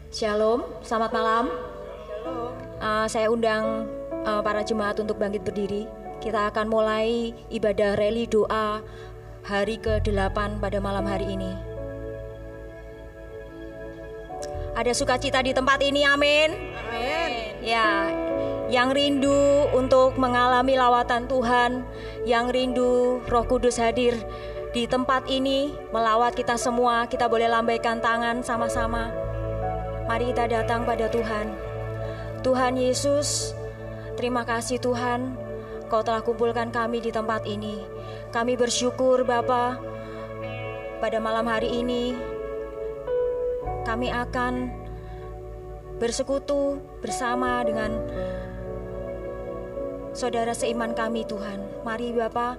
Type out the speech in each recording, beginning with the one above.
Shalom, selamat malam. Saya undang para jemaat untuk bangkit berdiri. Kita akan mulai ibadah reli doa hari ke-8 pada malam hari ini. Ada sukacita di tempat ini, amin. Amin. Ya, yang rindu untuk mengalami lawatan Tuhan, yang rindu Roh Kudus hadir di tempat ini melawat kita semua, kita boleh lambaikan tangan sama-sama. Mari kita datang pada Tuhan. Tuhan Yesus, terima kasih Tuhan, Kau telah kumpulkan kami di tempat ini. Kami bersyukur Bapa, pada malam hari ini kami akan bersekutu bersama dengan saudara seiman kami Tuhan. Mari Bapa,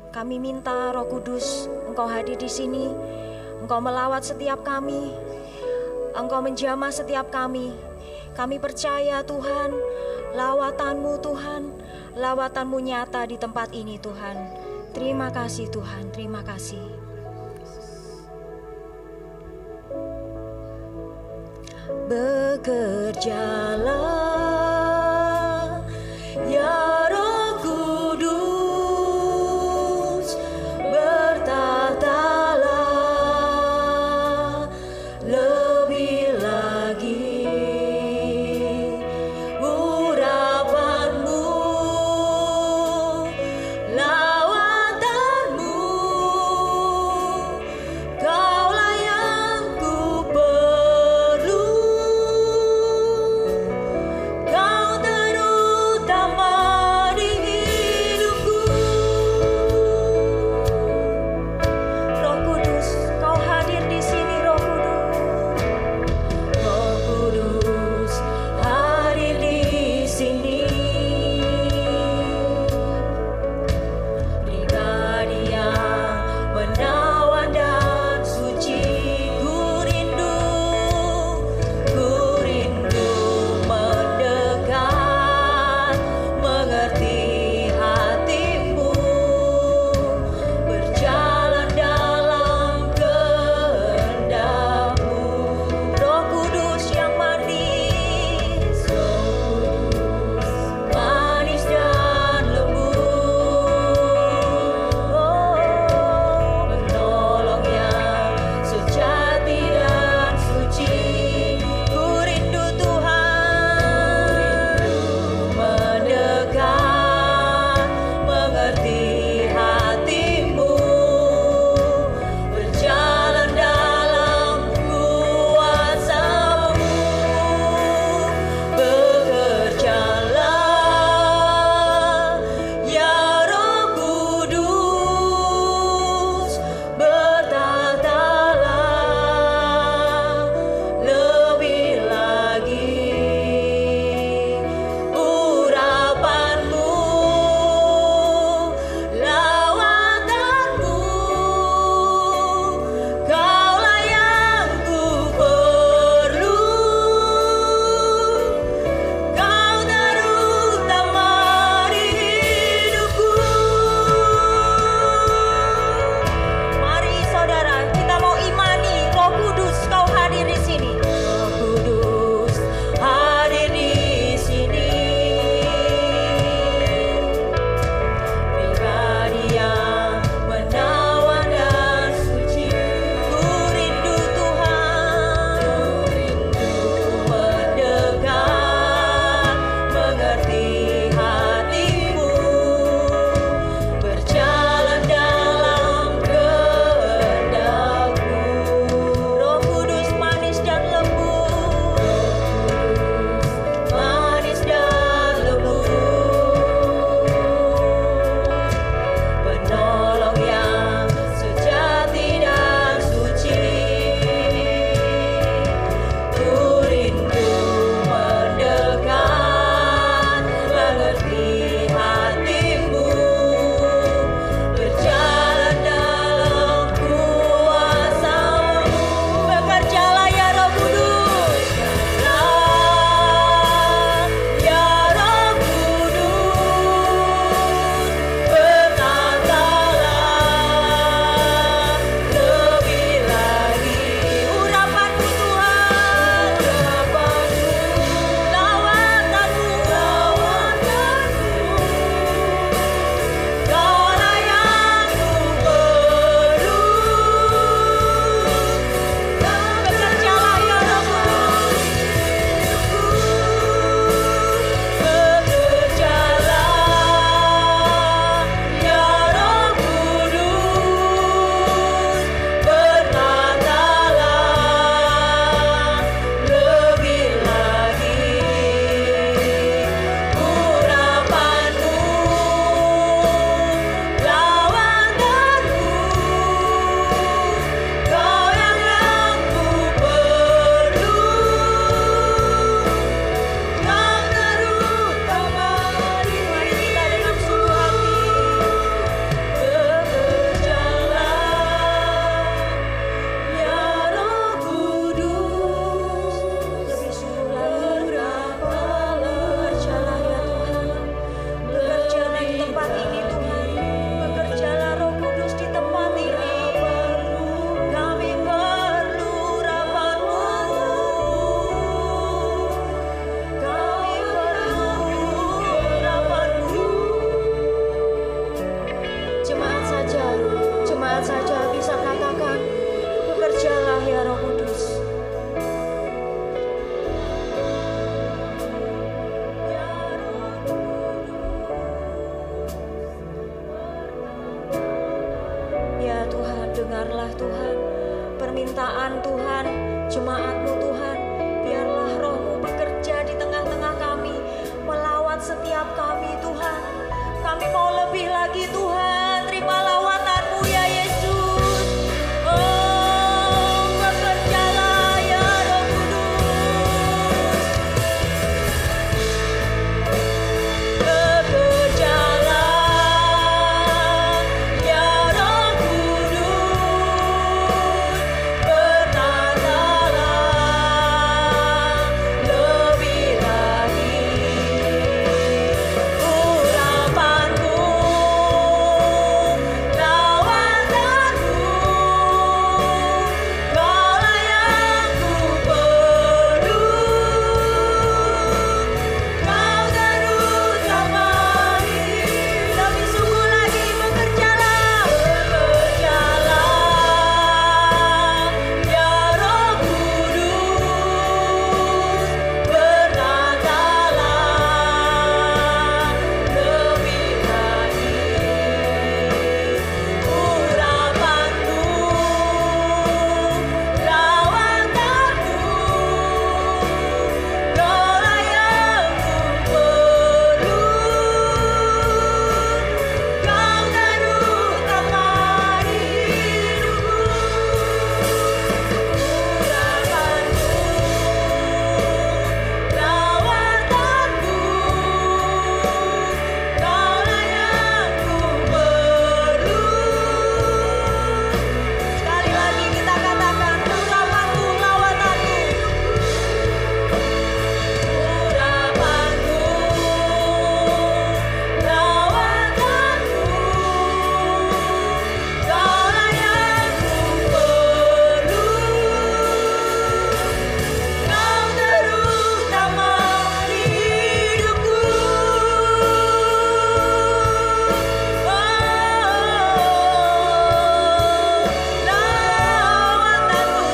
kami minta Roh Kudus, Engkau hadir di sini. Engkau melawat setiap kami, Engkau menjamah setiap kami. Kami percaya Tuhan, lawatan-Mu Tuhan, lawatan-Mu nyata di tempat ini Tuhan. Terima kasih Tuhan, terima kasih. Bekerjalah ya Roh Kudus, bertatalah lebih lagi urapan-Mu, lawatan-Mu, Kaulah yang ku perlu. dengarlah Tuhan permintaan Tuhan, jemaat-Mu Tuhan. Biarlah Roh-Mu bekerja di tengah-tengah kami, melawat setiap kami Tuhan. Kami mau lebih lagi Tuhan, terima lawatan-Mu ya Yesus. Oh, bekerjalah ya Roh Kudus. Bekerjalah ya Roh Kudus. Bertatalah lebih lagi. Urapanku, lawatanku, Kaulah yang ku perlu. Kau terus sampai lebih sungguh lagi bekerjalah ya Roh Kudus. Bertatalah lebih lagi. Urapanku, lawatanku, Kaulah yang ku perlu. Kau terus sampai hidupku. Urapanku, lawatanku, Kaulah yang ku perlu. Sekali lagi kita katakan, urapanku, lawatanku. Urapanku, lawatanku, Kaulah yang ku perlu. Kau terus damai hidupku. Lawatanku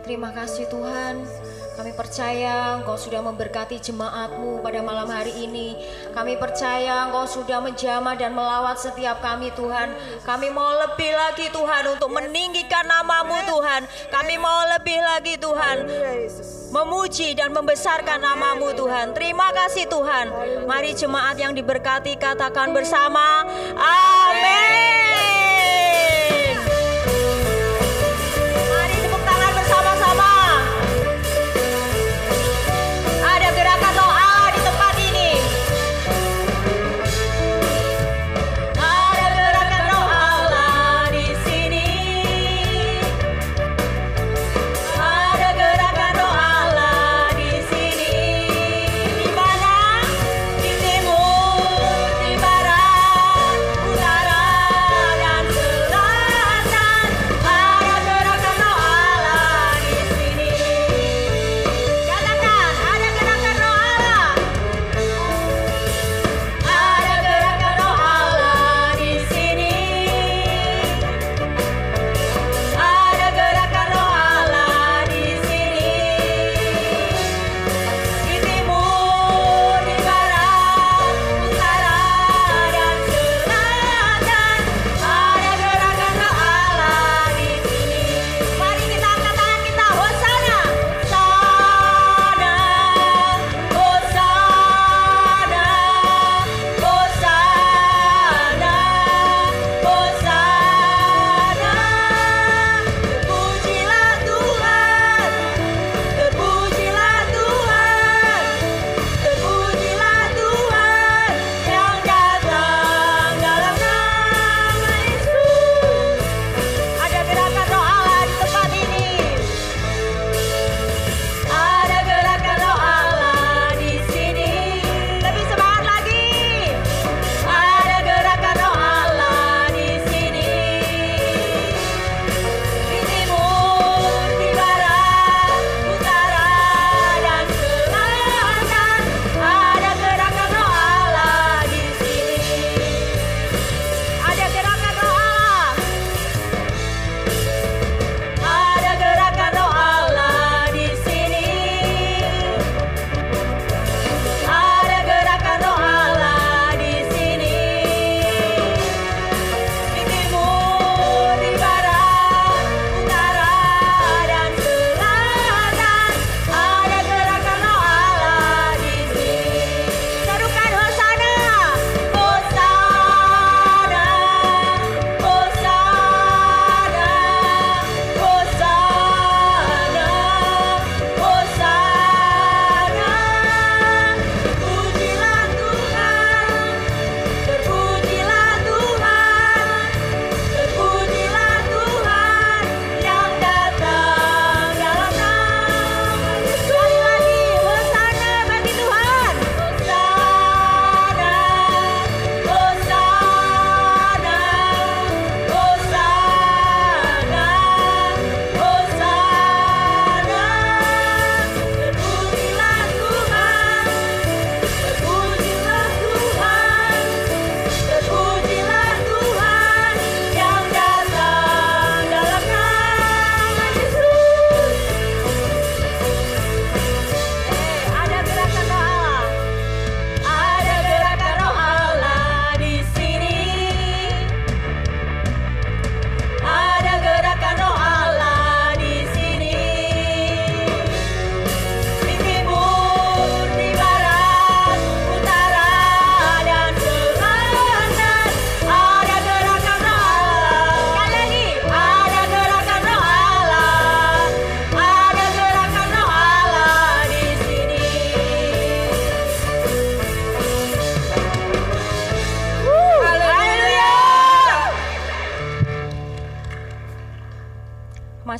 Terima kasih Tuhan, kami percaya Engkau sudah memberkati jemaat-Mu pada malam hari ini. Kami percaya Engkau sudah menjamah dan melawat setiap kami Tuhan. Kami mau lebih lagi Tuhan untuk meninggikan nama-Mu Tuhan. Kami mau lebih lagi Tuhan, memuji dan membesarkan nama-Mu Tuhan. Terima kasih Tuhan. Mari jemaat yang diberkati katakan bersama, amin. Di timur, di barat, utara,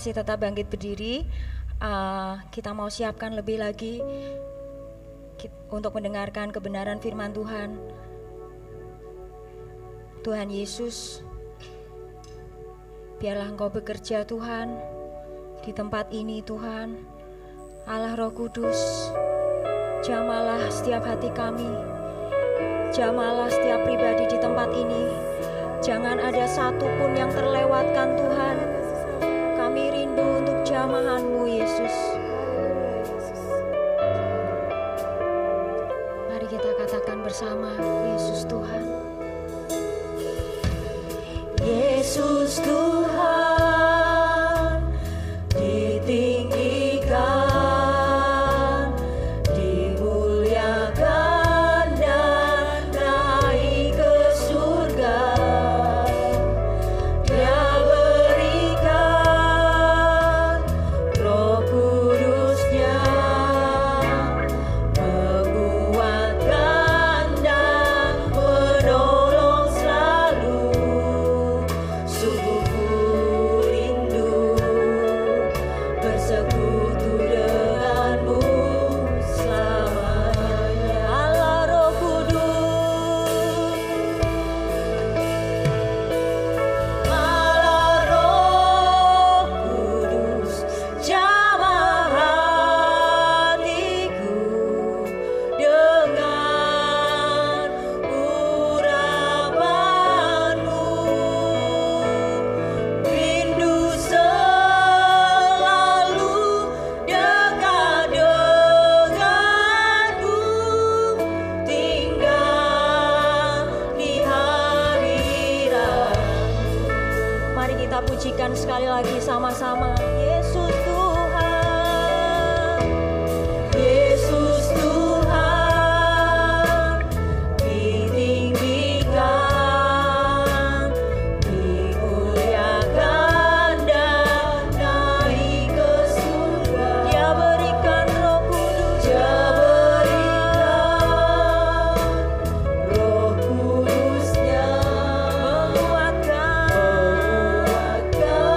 masih tetap bangkit berdiri. Kita mau siapkan lebih lagi untuk mendengarkan kebenaran firman Tuhan. Tuhan Yesus, biarlah Engkau bekerja Tuhan di tempat ini Tuhan. Allah Roh Kudus, jamalah setiap hati kami, jamalah setiap pribadi di tempat ini. Jangan ada satupun yang terlewatkan Tuhan. Kami rindu untuk jamahan-Mu Yesus. Mari kita katakan bersama, Yesus Tuhan. Yesus Tuhan, ditinggikan, dimuliakan dan naik ke surga. Dia berikan Roh Kudus-Nya, menguatkan dan menolong selalu. Sungguh ku rindu bersekutu denganmu selamanya. Allah Roh Kudus, Allah Roh Kudus, jamah hatiku dengan urapanmu. Rindu selalu dekat denganmu, tinggal di hadirat. Mari kita pujikan sekali lagi sama-sama. Yesus Tuhan, Yesus Tuhan, ditinggikan, dimuliakan dan naik ke surga. Dia berikan Roh Kudus, Dia berikan Roh Kudus-Nya, menguatkan dan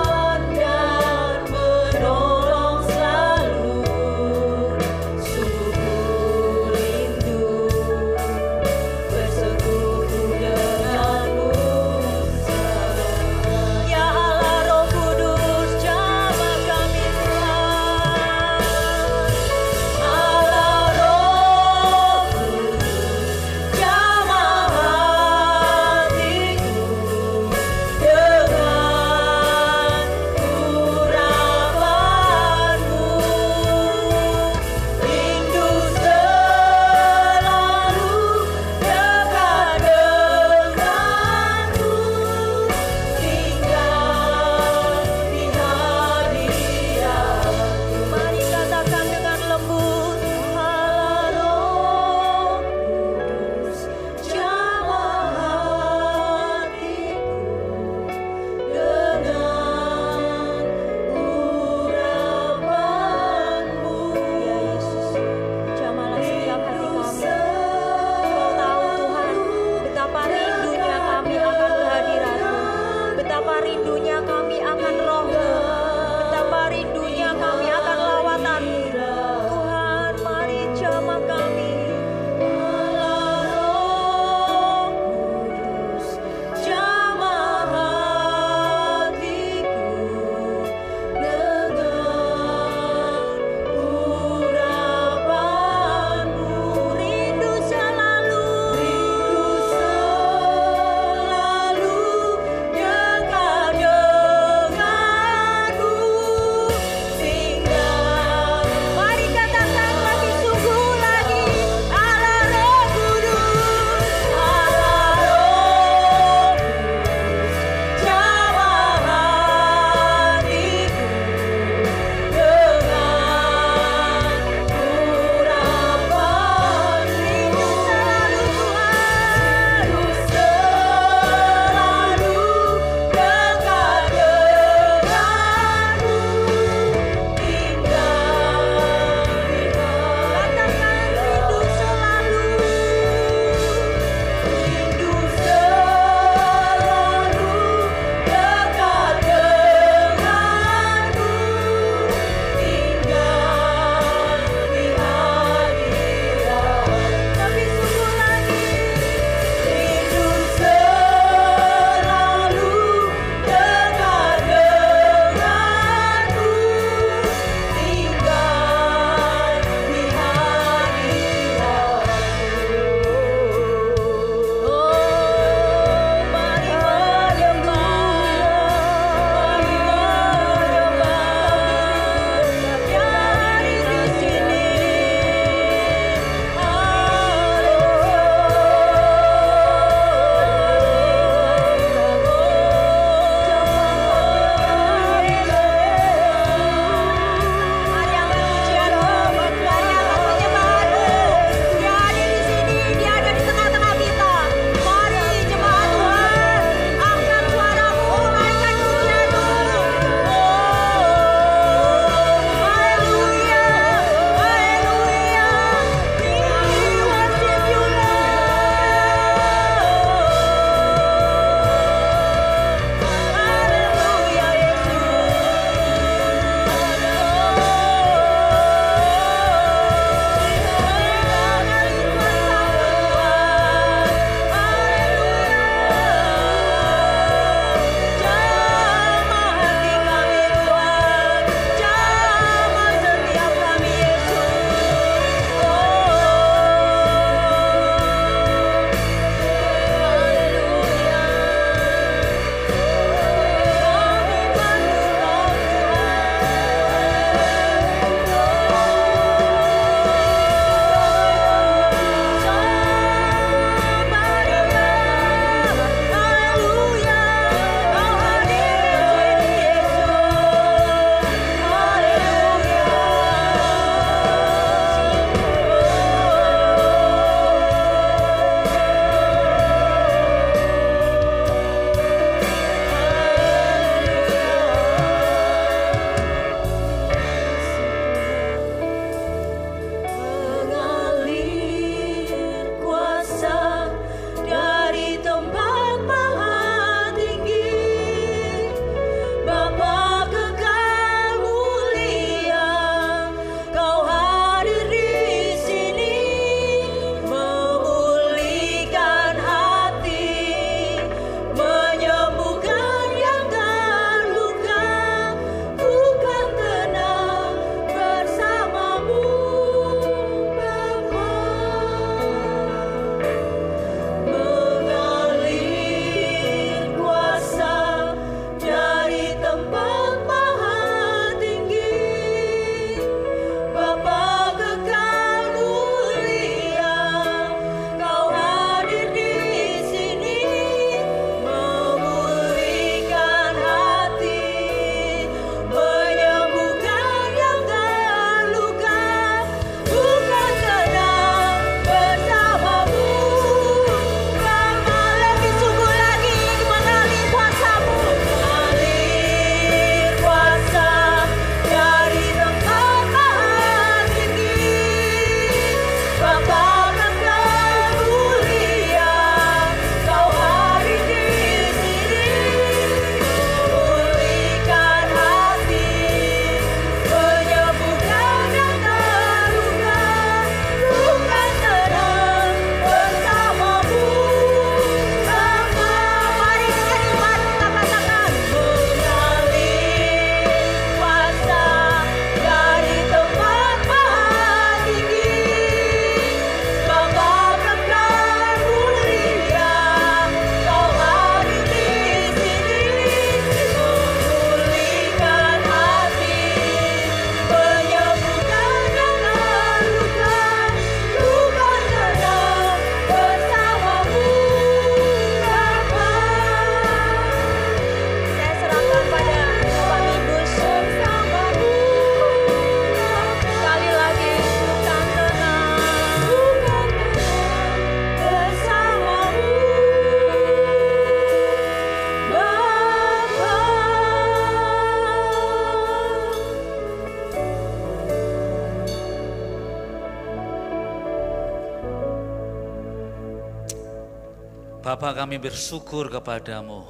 Bapa, kami bersyukur kepadamu.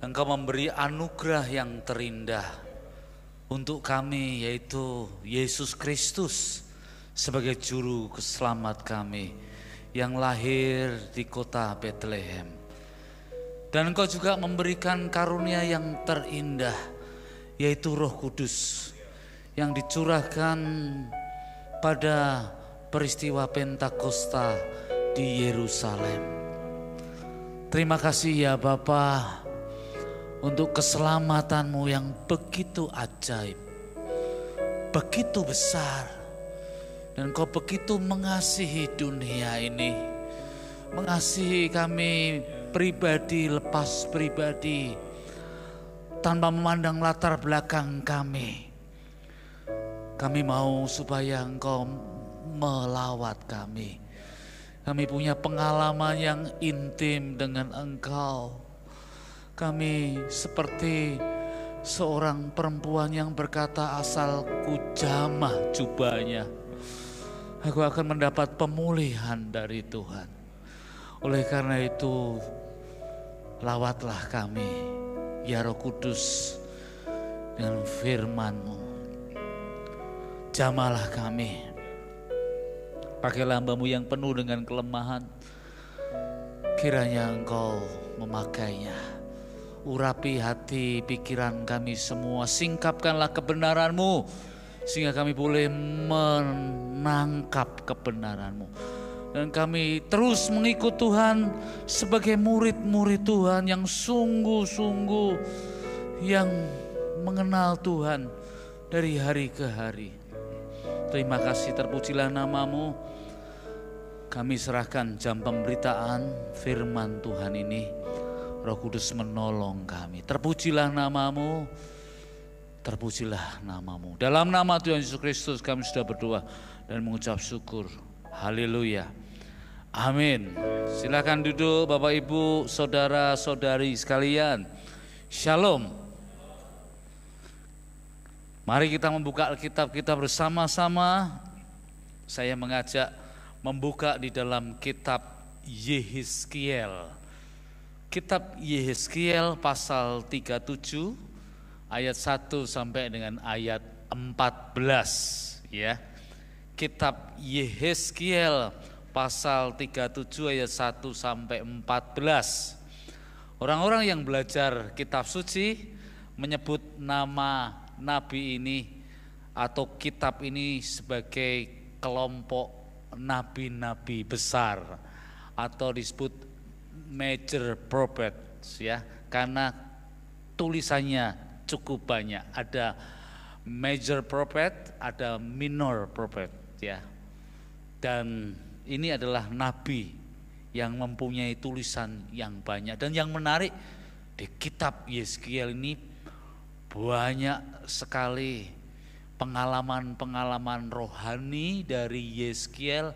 Engkau memberi anugerah yang terindah untuk kami, yaitu Yesus Kristus sebagai juru keselamat kami yang lahir di kota Bethlehem. Dan Engkau juga memberikan karunia yang terindah, yaitu Roh Kudus yang dicurahkan pada peristiwa Pentakosta di Yerusalem. Terima kasih ya Bapa untuk keselamatanmu yang begitu ajaib, begitu besar. Dan Kau begitu mengasihi dunia ini, mengasihi kami pribadi lepas pribadi, tanpa memandang latar belakang kami. Kami mau supaya Engkau melawat kami. Kami punya pengalaman yang intim dengan Engkau. Kami seperti seorang perempuan yang berkata, asalku jamah jubahnya, aku akan mendapat pemulihan dari Tuhan. Oleh karena itu, lawatlah kami, ya Roh Kudus, dengan firman-Mu. Jamahlah kami. Pakailah hamba-Mu yang penuh dengan kelemahan. Kiranya Engkau memakainya. Urapi hati pikiran kami semua. Singkapkanlah kebenaran-Mu sehingga kami boleh menangkap kebenaran-Mu. Dan kami terus mengikut Tuhan sebagai murid-murid Tuhan yang sungguh-sungguh yang mengenal Tuhan dari hari ke hari. Terima kasih, terpujilah nama-Mu. Kami serahkan jam pemberitaan firman Tuhan ini. Roh Kudus menolong kami. Terpujilah nama-Mu, terpujilah nama-Mu. Dalam nama Tuhan Yesus Kristus kami sudah berdoa dan mengucap syukur. Haleluya. Amin. Silakan duduk Bapak Ibu, saudara-saudari sekalian. Shalom. Mari kita membuka Alkitab kita bersama-sama. Saya mengajak membuka di dalam kitab Yehezkiel. Kitab Yehezkiel pasal 37 ayat 1 sampai dengan ayat 14 ya. Kitab Yehezkiel pasal 37 ayat 1 sampai 14. Orang-orang yang belajar kitab suci menyebut nama nabi ini atau kitab ini sebagai kelompok nabi-nabi besar atau disebut major prophets ya, karena tulisannya cukup banyak. Ada major prophet, ada minor prophet ya. Dan ini adalah nabi yang mempunyai tulisan yang banyak. Dan yang menarik di kitab Yehezkiel ini banyak sekali pengalaman-pengalaman rohani dari Yehezkiel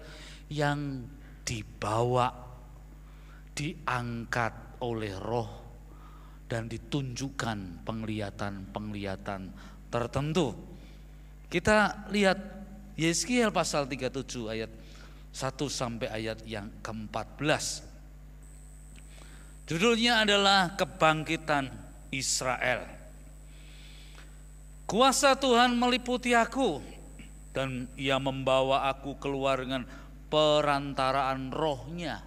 yang dibawa, diangkat oleh Roh dan ditunjukkan penglihatan-penglihatan tertentu. Kita lihat Yehezkiel pasal 37 ayat 1 sampai ayat yang ke-14. Judulnya adalah Kebangkitan Israel. Kuasa Tuhan meliputi aku dan Ia membawa aku keluar dengan perantaraan Roh-Nya.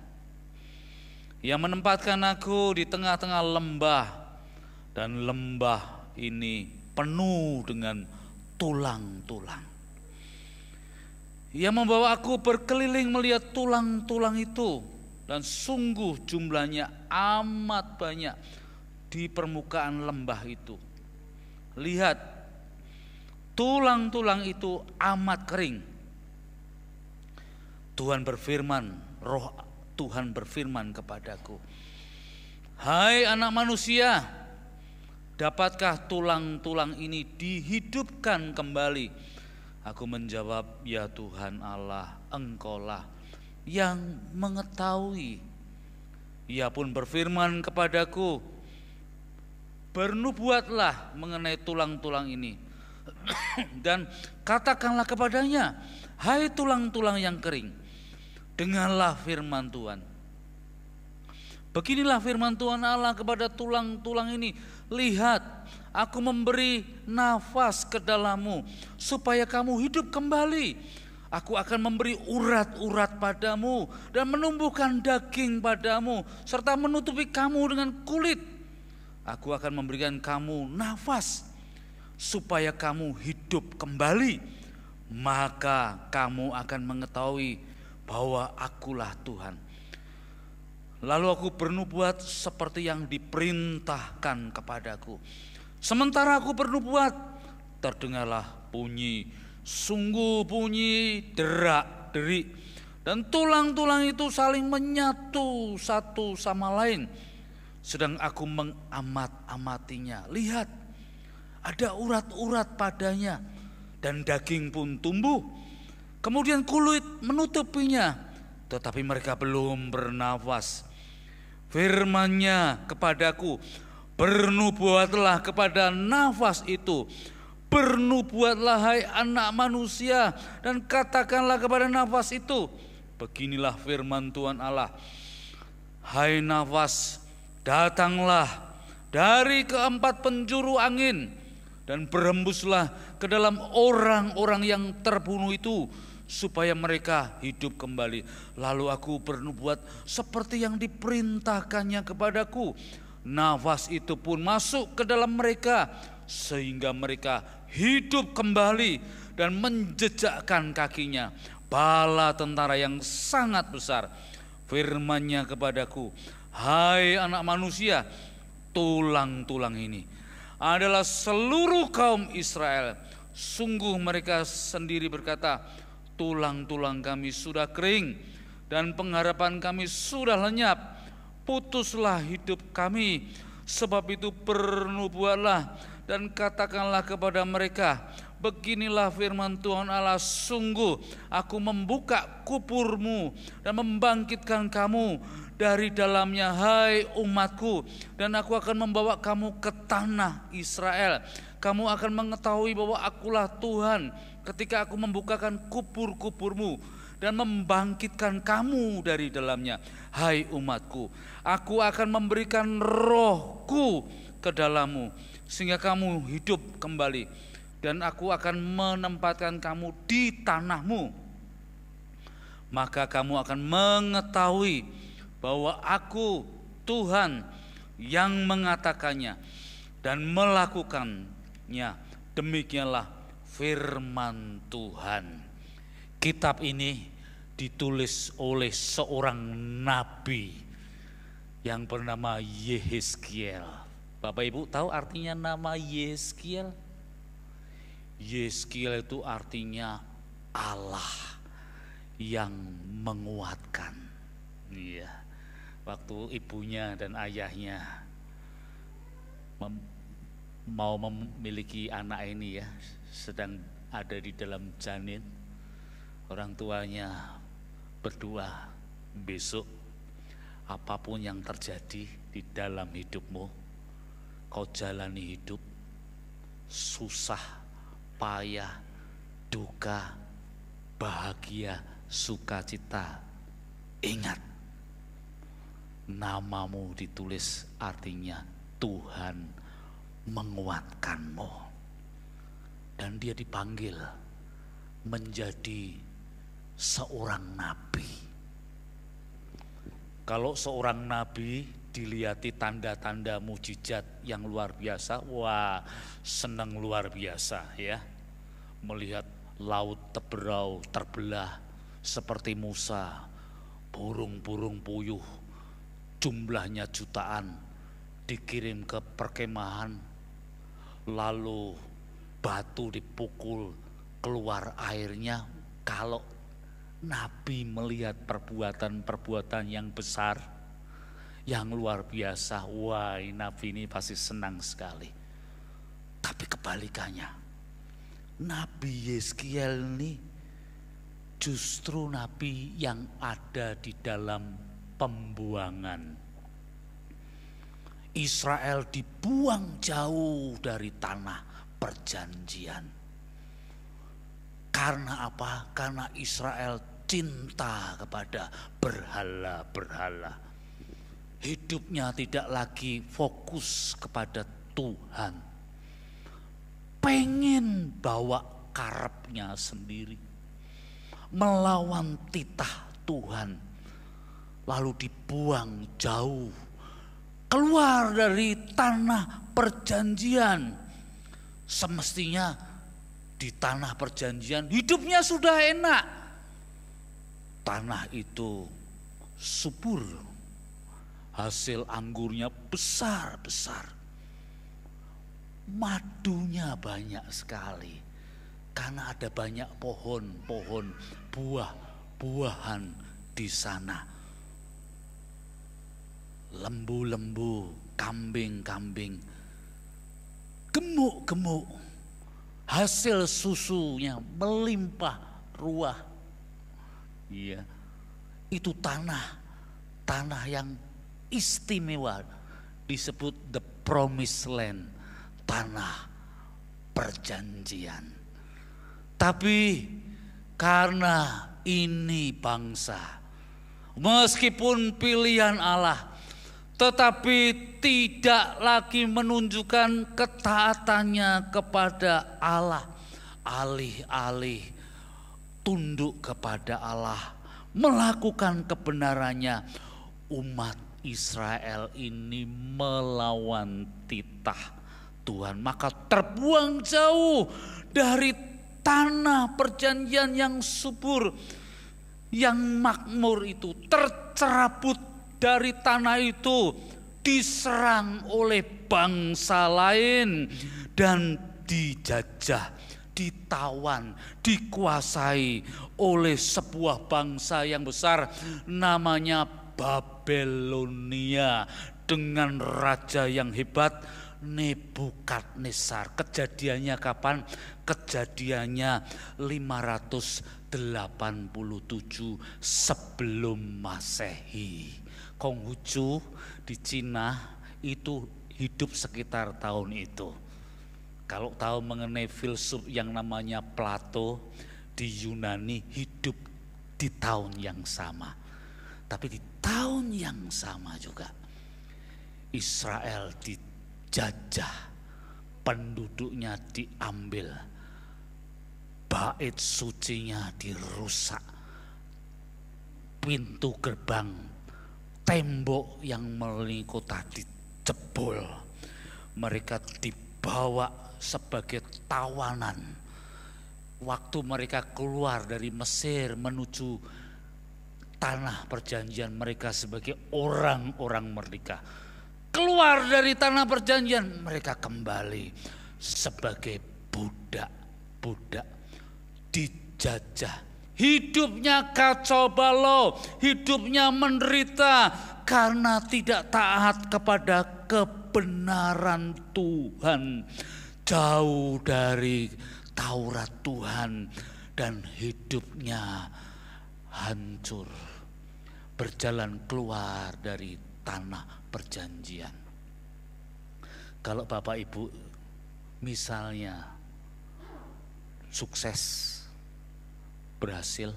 Ia menempatkan aku di tengah-tengah lembah dan lembah ini penuh dengan tulang-tulang. Ia membawa aku berkeliling melihat tulang-tulang itu dan sungguh jumlahnya amat banyak di permukaan lembah itu. Lihat, tulang-tulang itu amat kering. Tuhan berfirman, Roh Tuhan berfirman kepadaku, hai anak manusia, dapatkah tulang-tulang ini dihidupkan kembali? Aku menjawab, ya Tuhan Allah, Engkaulah yang mengetahui. Ia pun berfirman kepadaku, bernubuatlah mengenai tulang-tulang ini dan katakanlah kepadanya, hai tulang-tulang yang kering, dengarlah firman Tuhan. Beginilah firman Tuhan Allah kepada tulang-tulang ini. Lihat, aku memberi nafas ke dalammu supaya kamu hidup kembali. Aku akan memberi urat-urat padamu dan menumbuhkan daging padamu serta menutupi kamu dengan kulit. Aku akan memberikan kamu nafas supaya kamu hidup kembali. Maka kamu akan mengetahui bahwa akulah Tuhan. Lalu aku bernubuat seperti yang diperintahkan kepadaku. Sementara aku bernubuat, terdengarlah bunyi, sungguh bunyi derak-derik. Dan tulang-tulang itu saling menyatu satu sama lain. Sedang aku mengamat-amatinya. Lihat, ada urat-urat padanya dan daging pun tumbuh. Kemudian kulit menutupinya, tetapi mereka belum bernafas. Firman-Nya kepadaku, bernubuatlah kepada nafas itu. Bernubuatlah hai anak manusia, dan katakanlah kepada nafas itu, beginilah firman Tuhan Allah. Hai nafas, datanglah dari keempat penjuru angin, dan berhembuslah ke dalam orang-orang yang terbunuh itu, supaya mereka hidup kembali. Lalu aku bernubuat seperti yang diperintahkannya kepadaku. Nafas itu pun masuk ke dalam mereka, sehingga mereka hidup kembali dan menjejakkan kakinya bala tentara yang sangat besar. Firman-Nya kepadaku, hai anak manusia, tulang-tulang ini adalah seluruh kaum Israel. Sungguh mereka sendiri berkata, tulang-tulang kami sudah kering dan pengharapan kami sudah lenyap. Putuslah hidup kami. Sebab itu bernubuatlah dan katakanlah kepada mereka, beginilah firman Tuhan Allah, sungguh aku membuka kuburmu dan membangkitkan kamu dari dalamnya, hai umatku, dan aku akan membawa kamu ke tanah Israel. Kamu akan mengetahui bahwa akulah Tuhan ketika aku membukakan kubur-kuburmu dan membangkitkan kamu dari dalamnya, hai umatku. Aku akan memberikan rohku ke dalammu sehingga kamu hidup kembali, dan aku akan menempatkan kamu di tanahmu. Maka kamu akan mengetahui bahwa aku Tuhan yang mengatakannya dan melakukannya. Demikianlah firman Tuhan. Kitab ini ditulis oleh seorang nabi yang bernama Yehezkiel. Bapak Ibu tahu artinya nama Yehezkiel? Yehezkiel itu artinya Allah yang menguatkan. Iya. Waktu ibunya dan ayahnya mau memiliki anak ini ya, sedang ada di dalam janin, orang tuanya berdoa, besok apapun yang terjadi di dalam hidupmu, kau jalani hidup susah, payah, duka, bahagia, sukacita, ingat, namamu ditulis artinya Tuhan menguatkanmu. Dan dia dipanggil menjadi seorang nabi. Kalau seorang nabi dilihati tanda-tanda mujizat yang luar biasa, wah senang luar biasa ya. Melihat laut terbelah seperti Musa, burung-burung puyuh jumlahnya jutaan dikirim ke perkemahan, lalu batu dipukul keluar airnya. Kalau Nabi melihat perbuatan-perbuatan yang besar, yang luar biasa, wah Nabi ini pasti senang sekali. Tapi kebalikannya, Nabi Yehezkiel ini justru Nabi yang ada di dalam pembuangan. Israel dibuang jauh dari tanah perjanjian. Karena apa? Karena Israel cinta kepada berhala-berhala. hidupnya tidak lagi fokus kepada Tuhan. Pengen bawa karepnya sendiri, melawan titah Tuhan, lalu dibuang jauh, keluar dari tanah perjanjian. Semestinya di tanah perjanjian hidupnya sudah enak. Tanah itu subur, hasil anggurnya besar-besar, madunya banyak sekali, karena ada banyak pohon-pohon buah-buahan di sana. Lembu-lembu, kambing-kambing, gemuk-gemuk, hasil susunya melimpah ruah. Iya, itu tanah yang istimewa, disebut the promised land, tanah perjanjian. Tapi karena ini bangsa, meskipun pilihan Allah, tetapi tidak lagi menunjukkan ketaatannya kepada Allah. Alih-alih tunduk kepada Allah, melakukan kebenarannya, umat Israel ini melawan titah Tuhan. Maka terbuang jauh dari tanah perjanjian yang subur, yang makmur itu, tercerabut dari tanah itu, diserang oleh bangsa lain dan dijajah, ditawan, dikuasai oleh sebuah bangsa yang besar namanya Babelonia dengan raja yang hebat Nebukadnezar. Kejadiannya kapan? Kejadiannya 587 sebelum Masehi. Konghucu di Cina itu hidup sekitar tahun itu. Kalau tahu mengenai filsuf yang namanya Plato, di Yunani hidup di tahun yang sama. Tapi di tahun yang sama juga Israel dijajah, penduduknya diambil, bait sucinya dirusak, pintu gerbang, tembok yang melilit kota dijebol. Mereka dibawa sebagai tawanan. Waktu mereka keluar dari Mesir menuju tanah perjanjian, mereka sebagai orang-orang merdeka. Keluar dari tanah perjanjian, mereka kembali sebagai budak-budak, dijajah. Hidupnya kacau balau, hidupnya menderita karena tidak taat kepada kebenaran Tuhan. Jauh dari Taurat Tuhan dan hidupnya hancur. Berjalan keluar dari tanah perjanjian. Kalau Bapak Ibu misalnya sukses, berhasil,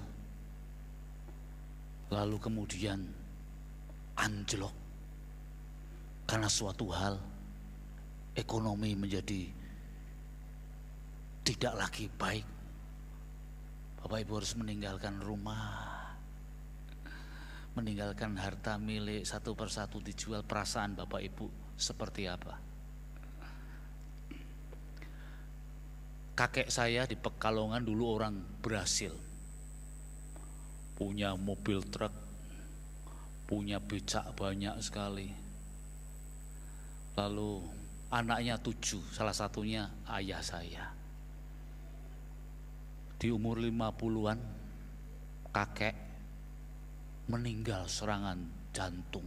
lalu kemudian anjlok karena suatu hal, ekonomi menjadi tidak lagi baik, Bapak Ibu harus meninggalkan rumah, meninggalkan harta milik, satu persatu dijual. Perasaan Bapak Ibu seperti apa? Kakek saya di Pekalongan dulu orang berhasil, punya mobil truk, punya becak banyak sekali. Lalu anaknya 7, salah satunya ayah saya. Di umur 50-an kakek meninggal serangan jantung.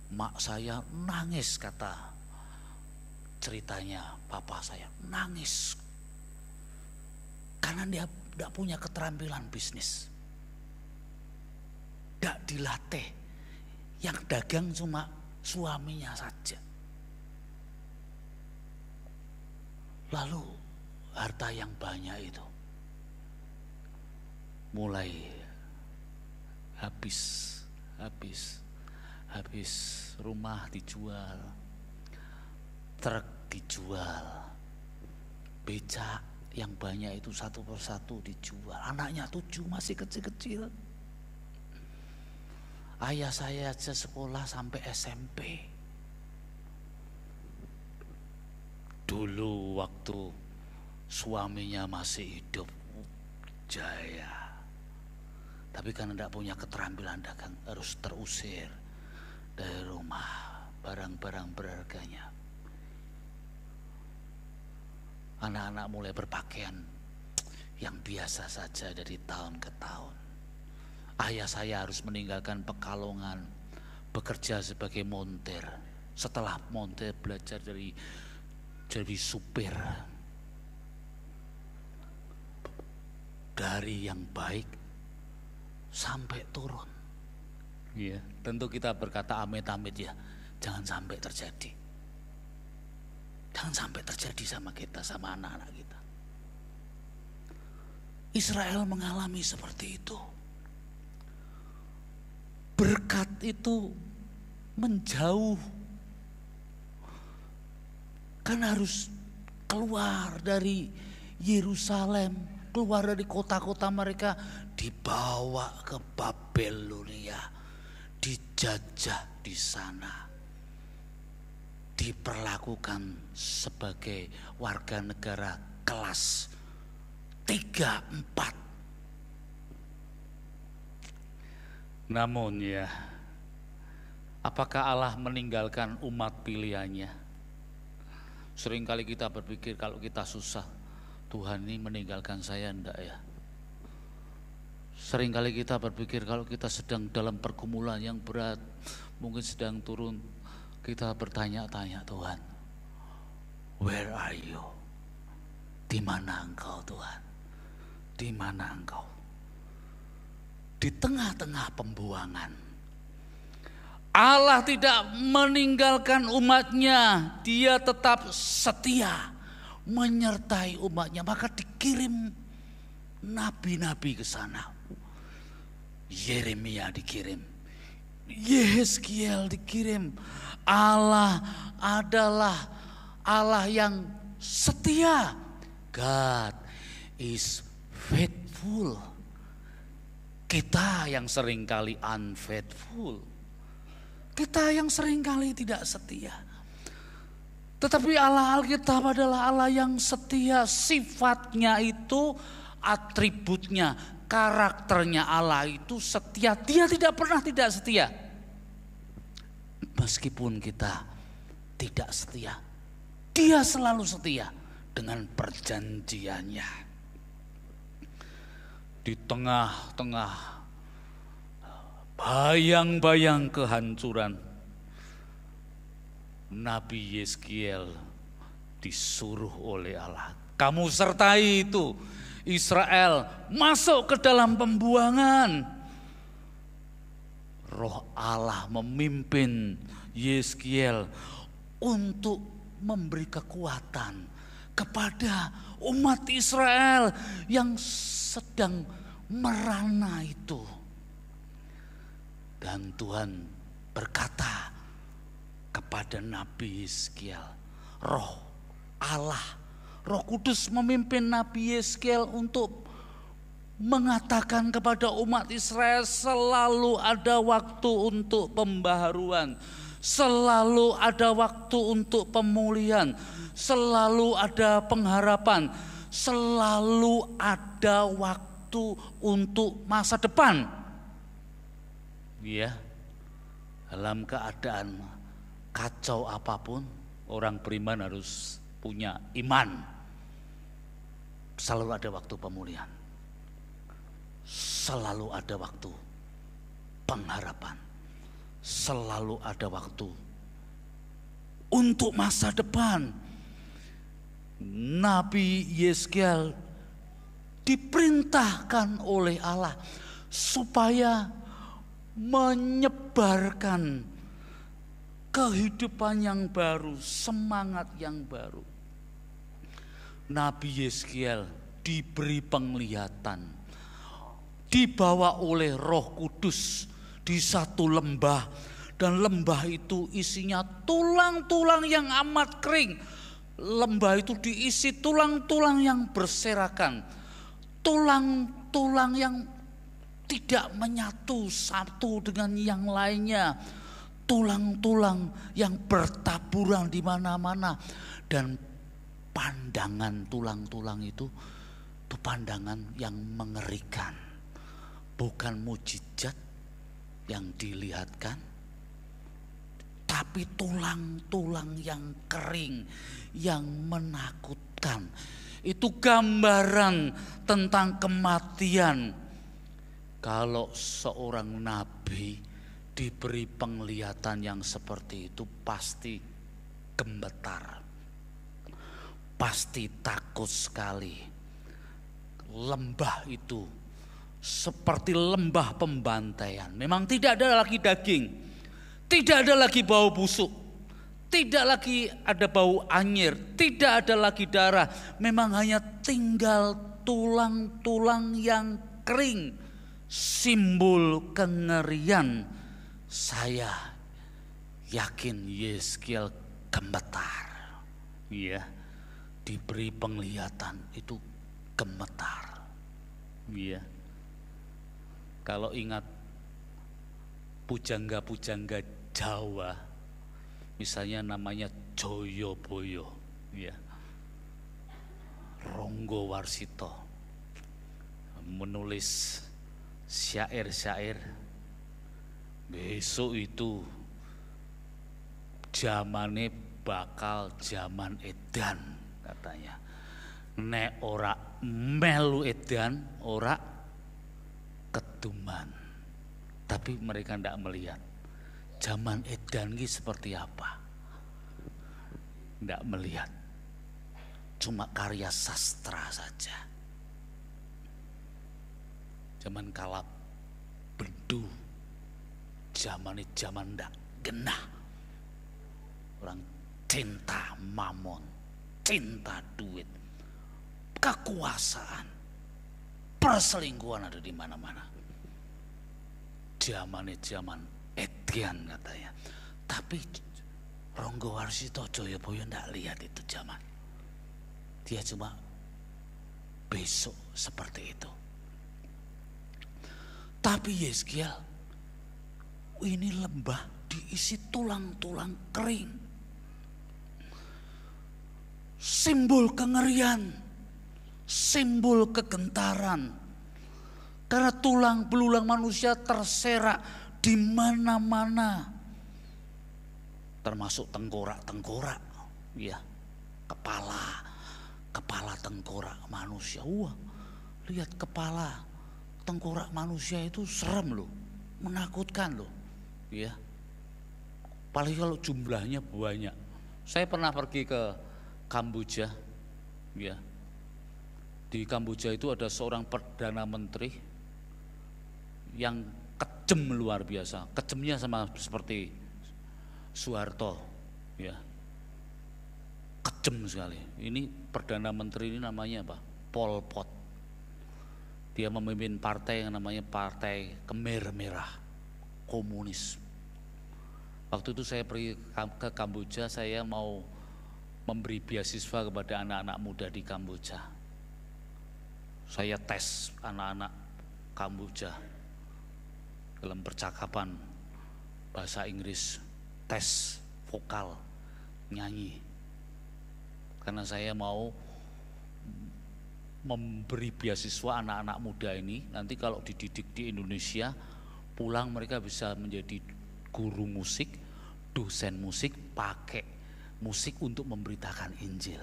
Mak saya nangis, kata ceritanya papa saya, nangis karena dia tidak punya keterampilan bisnis, tidak dilatih, yang dagang cuma suaminya saja. Lalu harta yang banyak itu mulai habis. Habis rumah dijual, truk dijual, becak yang banyak itu satu persatu dijual. Anaknya 7 masih kecil-kecil. Ayah saya aja sekolah sampai SMP. Dulu waktu suaminya masih hidup, jaya. Tapi karena tidak punya keterampilan dagang, harus terusir dari rumah, barang-barang berharganya. Anak-anak mulai berpakaian yang biasa saja dari tahun ke tahun. Ayah saya harus meninggalkan Pekalongan, bekerja sebagai montir. Setelah montir belajar jadi supir. Dari yang baik sampai turun. Iya, tentu kita berkata amit-amit ya, jangan sampai terjadi. Jangan sampai terjadi sama kita, sama anak-anak kita. Israel mengalami seperti itu. Berkat itu menjauh. Kan harus keluar dari Yerusalem, keluar dari kota-kota mereka, dibawa ke Babelonia, dijajah di sana, diperlakukan sebagai warga negara kelas 3-4. Namun ya, apakah Allah meninggalkan umat pilihannya? Seringkali kita berpikir kalau kita susah, Tuhan ini meninggalkan saya, enggak ya? Seringkali kita berpikir kalau kita sedang dalam pergumulan yang berat, mungkin sedang turun, kita bertanya-tanya, Tuhan, where are you? Di mana Engkau Tuhan? Di mana Engkau? Di tengah-tengah pembuangan, Allah tidak meninggalkan umatnya. Dia tetap setia menyertai umatnya. Maka dikirim nabi-nabi ke sana. Yeremia dikirim, Yehezkiel dikirim. Allah adalah Allah yang setia. God is faithful. Kita yang seringkali unfaithful. Kita yang seringkali tidak setia. Tetapi Allah Alkitab adalah Allah yang setia. Sifatnya itu, atributnya, karakternya Allah itu setia. Dia tidak pernah tidak setia. Meskipun kita tidak setia, Dia selalu setia dengan perjanjiannya. Di tengah-tengah bayang-bayang kehancuran, Nabi Yehezkiel disuruh oleh Allah, kamu sertai itu Israel masuk ke dalam pembuangan. Roh Allah memimpin Yehezkiel untuk memberi kekuatan kepada umat Israel yang sedang merana itu. Dan Tuhan berkata kepada Nabi Yehezkiel, Roh Allah, Roh Kudus memimpin Nabi Yehezkiel untuk mengatakan kepada umat Israel, selalu ada waktu untuk pembaharuan, selalu ada waktu untuk pemulihan, selalu ada pengharapan, selalu ada waktu untuk masa depan. Ya, dalam keadaan kacau apapun, orang beriman harus punya iman. Selalu ada waktu pemulihan, selalu ada waktu pengharapan, selalu ada waktu untuk masa depan. Nabi Yehezkiel diperintahkan oleh Allah supaya menyebarkan kehidupan yang baru, semangat yang baru. Nabi Yehezkiel diberi penglihatan, dibawa oleh Roh Kudus di satu lembah, Dan lembah itu isinya tulang-tulang yang amat kering. Lembah itu diisi tulang-tulang yang berserakan. Tulang-tulang yang tidak menyatu satu dengan yang lainnya. Tulang-tulang yang bertaburan di mana-mana. Dan pandangan tulang-tulang itu pandangan yang mengerikan. Bukan mujizat yang dilihatkan, tapi tulang-tulang yang kering, yang menakutkan. Itu gambaran tentang kematian. Kalau seorang nabi diberi penglihatan yang seperti itu, pasti gemetar, pasti takut sekali. Lembah itu seperti lembah pembantaian. Memang tidak ada lagi daging, tidak ada lagi bau busuk, tidak lagi ada bau anyir, tidak ada lagi darah. Memang hanya tinggal tulang-tulang yang kering, simbol kengerian. Saya yakin Yeskiel gemetar. Iya, diberi penglihatan itu gemetar. Iya. Kalau ingat pujangga-pujangga Jawa, misalnya namanya Joyoboyo, ya, Ronggo Warsito, menulis syair-syair. Besok itu zamane bakal zaman edan, katanya. Nek ora melu edan, ora ketuman. Tapi mereka tidak melihat zaman edan ini seperti apa. Tidak melihat, cuma karya sastra saja. Zaman kalap bendu, zaman tidak genah. Orang cinta mamon, cinta duit, kekuasaan, perselingkuhan ada di mana-mana. Zaman edan katanya. Tapi Ronggo Warsito Joyoboyo tidak lihat itu zaman. Dia cuma besok seperti itu. Tapi Yeskiel, ini lembah diisi tulang-tulang kering. Simbol kengerian, simbol kegentaran. Karena tulang belulang manusia terserak di mana-mana. Termasuk tengkorak-tengkorak, ya. Kepala tengkorak manusia. Wah, lihat kepala tengkorak manusia itu serem loh, menakutkan loh, ya. Apalagi kalau jumlahnya banyak. Saya pernah pergi ke Kamboja, ya. Di Kamboja itu ada seorang perdana menteri yang kejem luar biasa. Kejemnya sama seperti Soeharto, ya. Kejem sekali. Ini perdana menteri ini namanya apa? Pol Pot. Dia memimpin partai yang namanya Partai Khmer Merah, komunis. Waktu itu saya pergi ke Kamboja, saya mau memberi beasiswa kepada anak-anak muda di Kamboja. Saya tes anak-anak Kamboja dalam percakapan bahasa Inggris, tes vokal, nyanyi. Karena saya mau memberi beasiswa anak-anak muda ini, nanti kalau dididik di Indonesia, pulang mereka bisa menjadi guru musik, dosen musik, pakai musik untuk memberitakan Injil.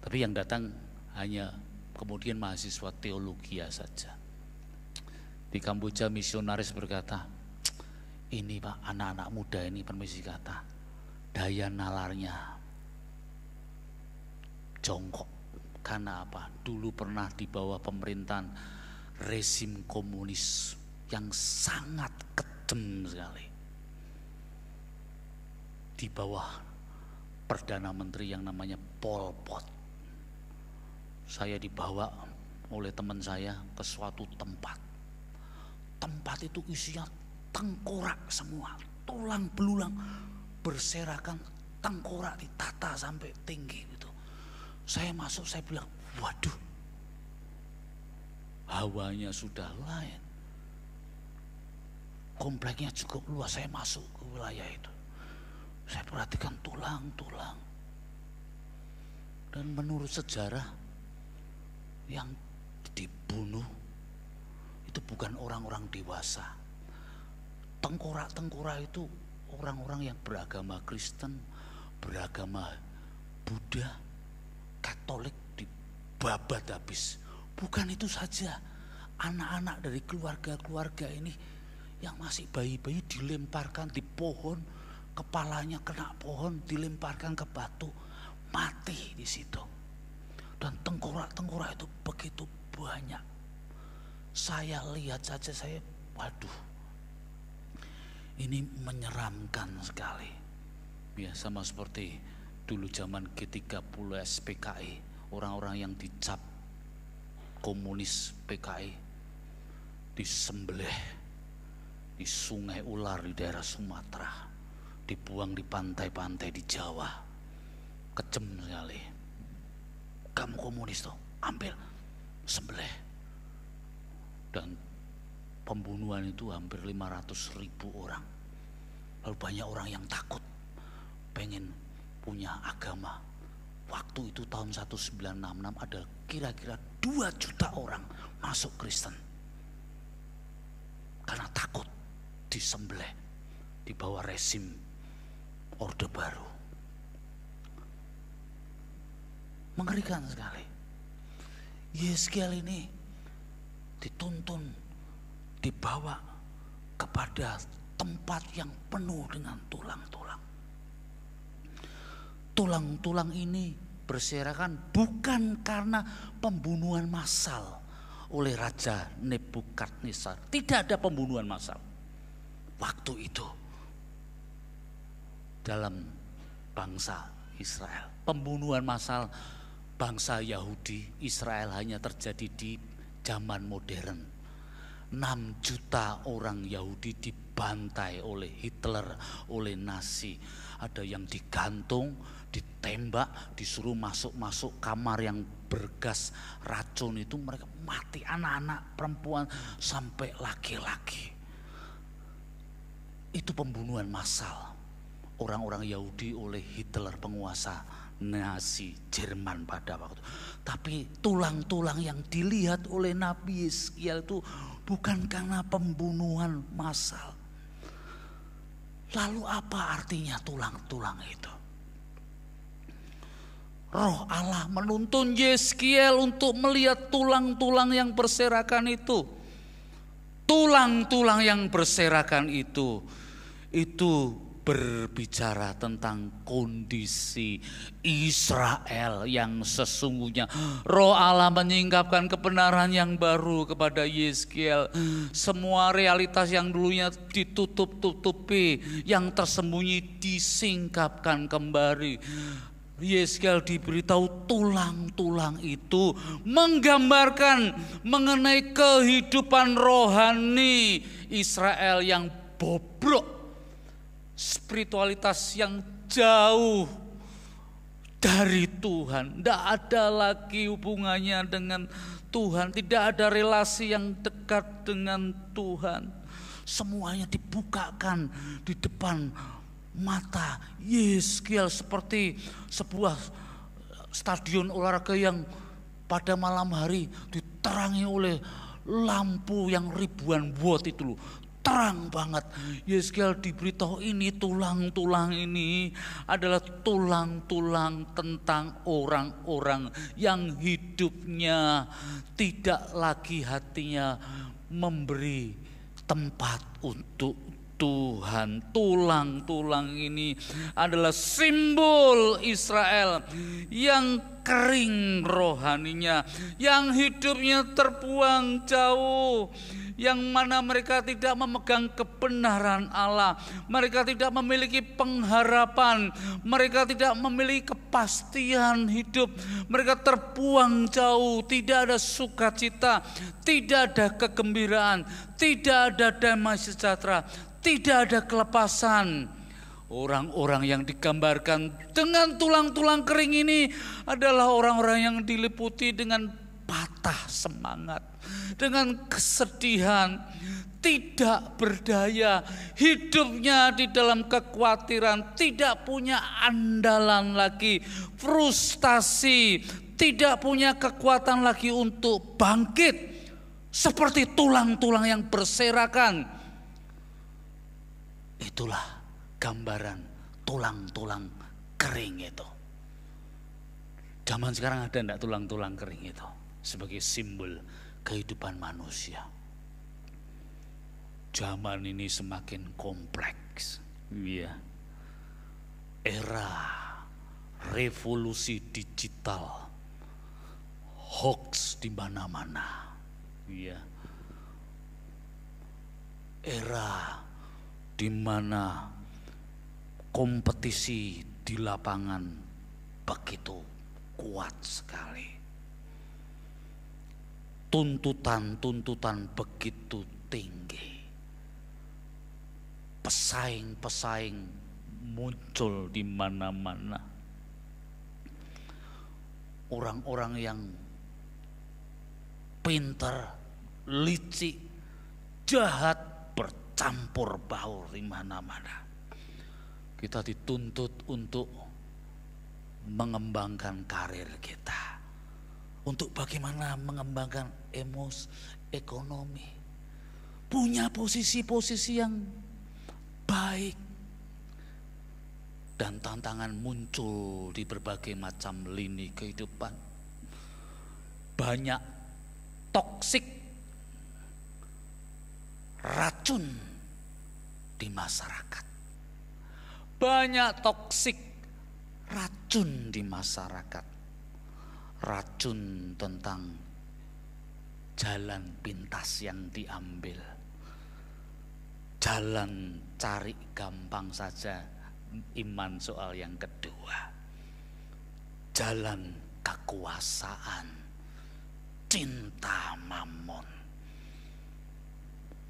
Tapi yang datang hanya kemudian mahasiswa teologi saja. Di Kamboja misionaris berkata, ini Pak, anak-anak muda ini, permisi kata, daya nalarnya jongkok. Karena apa? Dulu pernah di bawah pemerintahan rezim komunis yang sangat kejam sekali. Di bawah perdana menteri yang namanya Pol Pot. Saya dibawa oleh teman saya ke suatu tempat. Tempat itu isinya tengkorak semua, tulang belulang berserakan, tengkorak ditata sampai tinggi gitu. Saya masuk, saya bilang, waduh, hawanya sudah lain. Kompleknya cukup luas, saya masuk ke wilayah itu. Saya perhatikan tulang-tulang. Dan menurut sejarah, yang dibunuh itu bukan orang-orang dewasa. Tengkorak-tengkorak itu orang-orang yang beragama Kristen, beragama Buddha, Katolik, dibabat habis. Bukan itu saja, anak-anak dari keluarga-keluarga ini yang masih bayi-bayi dilemparkan di pohon, kepalanya kena pohon, dilemparkan ke batu, mati di situ. Dan tengkorak-tengkorak itu begitu banyak. Saya lihat saja, saya waduh, ini menyeramkan sekali. Ya, sama seperti dulu zaman G30 SPKI, orang-orang yang dicap komunis PKI disembelih di Sungai Ular di daerah Sumatera, dibuang di pantai-pantai di Jawa. Kejem sekali. Kamu komunis tuh, ambil, sembelih. Dan pembunuhan itu hampir 500.000 orang. Lalu banyak orang yang takut, pengen punya agama. Waktu itu tahun 1966 ada kira-kira 2 juta orang masuk Kristen. Karena takut disembelih di bawah rezim Orde Baru. Mengerikan sekali. Yeskiel ini dituntun, dibawa kepada tempat yang penuh dengan tulang-tulang. Tulang-tulang ini berserakan bukan karena pembunuhan massal oleh Raja Nebukadnezar. Tidak ada pembunuhan massal waktu itu dalam bangsa Israel. Pembunuhan massal bangsa Yahudi Israel hanya terjadi di zaman modern. 6 juta orang Yahudi dibantai oleh Hitler, oleh Nazi. Ada yang digantung, ditembak, disuruh masuk kamar yang bergas racun itu, mereka mati, anak-anak, perempuan, sampai laki-laki. Itu pembunuhan massal orang-orang Yahudi oleh Hitler, penguasa Nazi Jerman pada waktu. Tapi tulang-tulang yang dilihat oleh Nabi Yeskiel itu bukan karena pembunuhan massal. Lalu apa artinya tulang-tulang itu? Roh Allah menuntun Yeskiel untuk melihat tulang-tulang yang berserakan itu. Tulang-tulang yang berserakan itu berbicara tentang kondisi Israel yang sesungguhnya. Roh Allah menyingkapkan kebenaran yang baru kepada Yeskiel. Semua realitas yang dulunya ditutup-tutupi, yang tersembunyi disingkapkan kembali. Yeskiel diberitahu tulang-tulang itu menggambarkan mengenai kehidupan rohani Israel yang bobrok, spiritualitas yang jauh dari Tuhan. Tidak ada lagi hubungannya dengan Tuhan, tidak ada relasi yang dekat dengan Tuhan. Semuanya dibukakan di depan mata Yeskiel seperti sebuah stadion olahraga yang pada malam hari diterangi oleh lampu yang ribuan watt itu loh. Terang banget. Yeskiel diberitahu ini tulang-tulang ini adalah tulang-tulang tentang orang-orang yang hidupnya tidak lagi hatinya memberi tempat untuk Tuhan. Tulang-tulang ini adalah simbol Israel yang kering rohaninya, yang hidupnya terbuang jauh, yang mana mereka tidak memegang kebenaran Allah, mereka tidak memiliki pengharapan, mereka tidak memiliki kepastian hidup, mereka terbuang jauh, tidak ada sukacita, tidak ada kegembiraan, tidak ada damai sejahtera, tidak ada kelepasan. Orang-orang yang digambarkan dengan tulang-tulang kering ini adalah orang-orang yang diliputi dengan patah semangat, dengan kesedihan, tidak berdaya, hidupnya di dalam kekhawatiran, tidak punya andalan lagi, frustasi, tidak punya kekuatan lagi untuk bangkit, seperti tulang-tulang yang berserakan. Itulah gambaran tulang-tulang kering itu. Zaman sekarang ada enggak tulang-tulang kering itu sebagai simbol kehidupan manusia? Zaman ini semakin kompleks. Iya. Era revolusi digital, hoax di mana-mana. Iya. Era di mana kompetisi di lapangan begitu kuat sekali. Tuntutan begitu tinggi. Pesaing-pesaing muncul di mana-mana. Orang-orang yang pintar, licik, jahat bercampur baur di mana-mana. Kita dituntut untuk mengembangkan karir kita, untuk bagaimana mengembangkan ekonomi, punya posisi-posisi yang baik. Dan tantangan muncul di berbagai macam lini kehidupan. Banyak toksik, racun di masyarakat. Banyak toksik, racun di masyarakat. Racun tentang jalan pintas yang diambil, jalan cari gampang saja iman soal yang kedua, jalan kekuasaan, cinta mamon.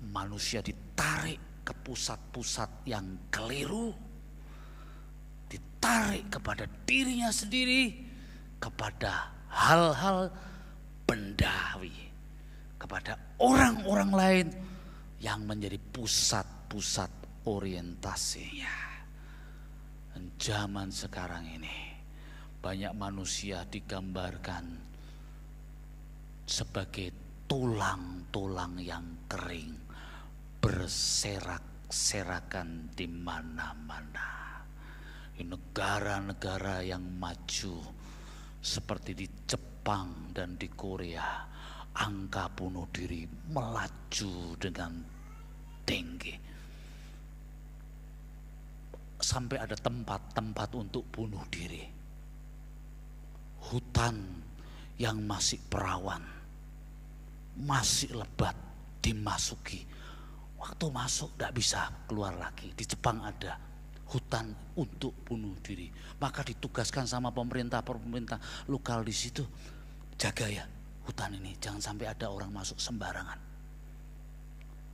Manusia ditarik ke pusat-pusat yang keliru, ditarik kepada dirinya sendiri, kepada hal-hal bendawi, kepada orang-orang lain yang menjadi pusat-pusat orientasinya. Dan zaman sekarang ini banyak manusia digambarkan sebagai tulang-tulang yang kering, berserak-serakan di mana-mana. Di negara-negara yang maju seperti di Jepang dan di Korea, angka bunuh diri melaju dengan tinggi. Sampai ada tempat-tempat untuk bunuh diri. Hutan yang masih perawan, masih lebat dimasuki. Waktu masuk tidak bisa keluar lagi. Di Jepang ada hutan untuk bunuh diri. Maka ditugaskan sama pemerintah lokal di situ, jaga ya hutan ini, jangan sampai ada orang masuk sembarangan.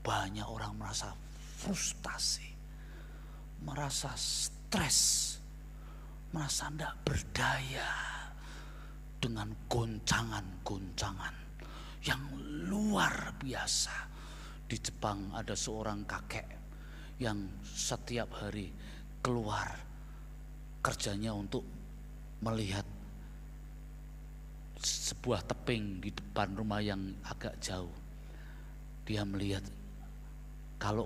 Banyak orang merasa frustasi, merasa stres, merasa tidak berdaya dengan goncangan-goncangan yang luar biasa. Di Jepang ada seorang kakek yang setiap hari keluar, kerjanya untuk melihat sebuah tebing di depan rumah yang agak jauh. Dia melihat kalau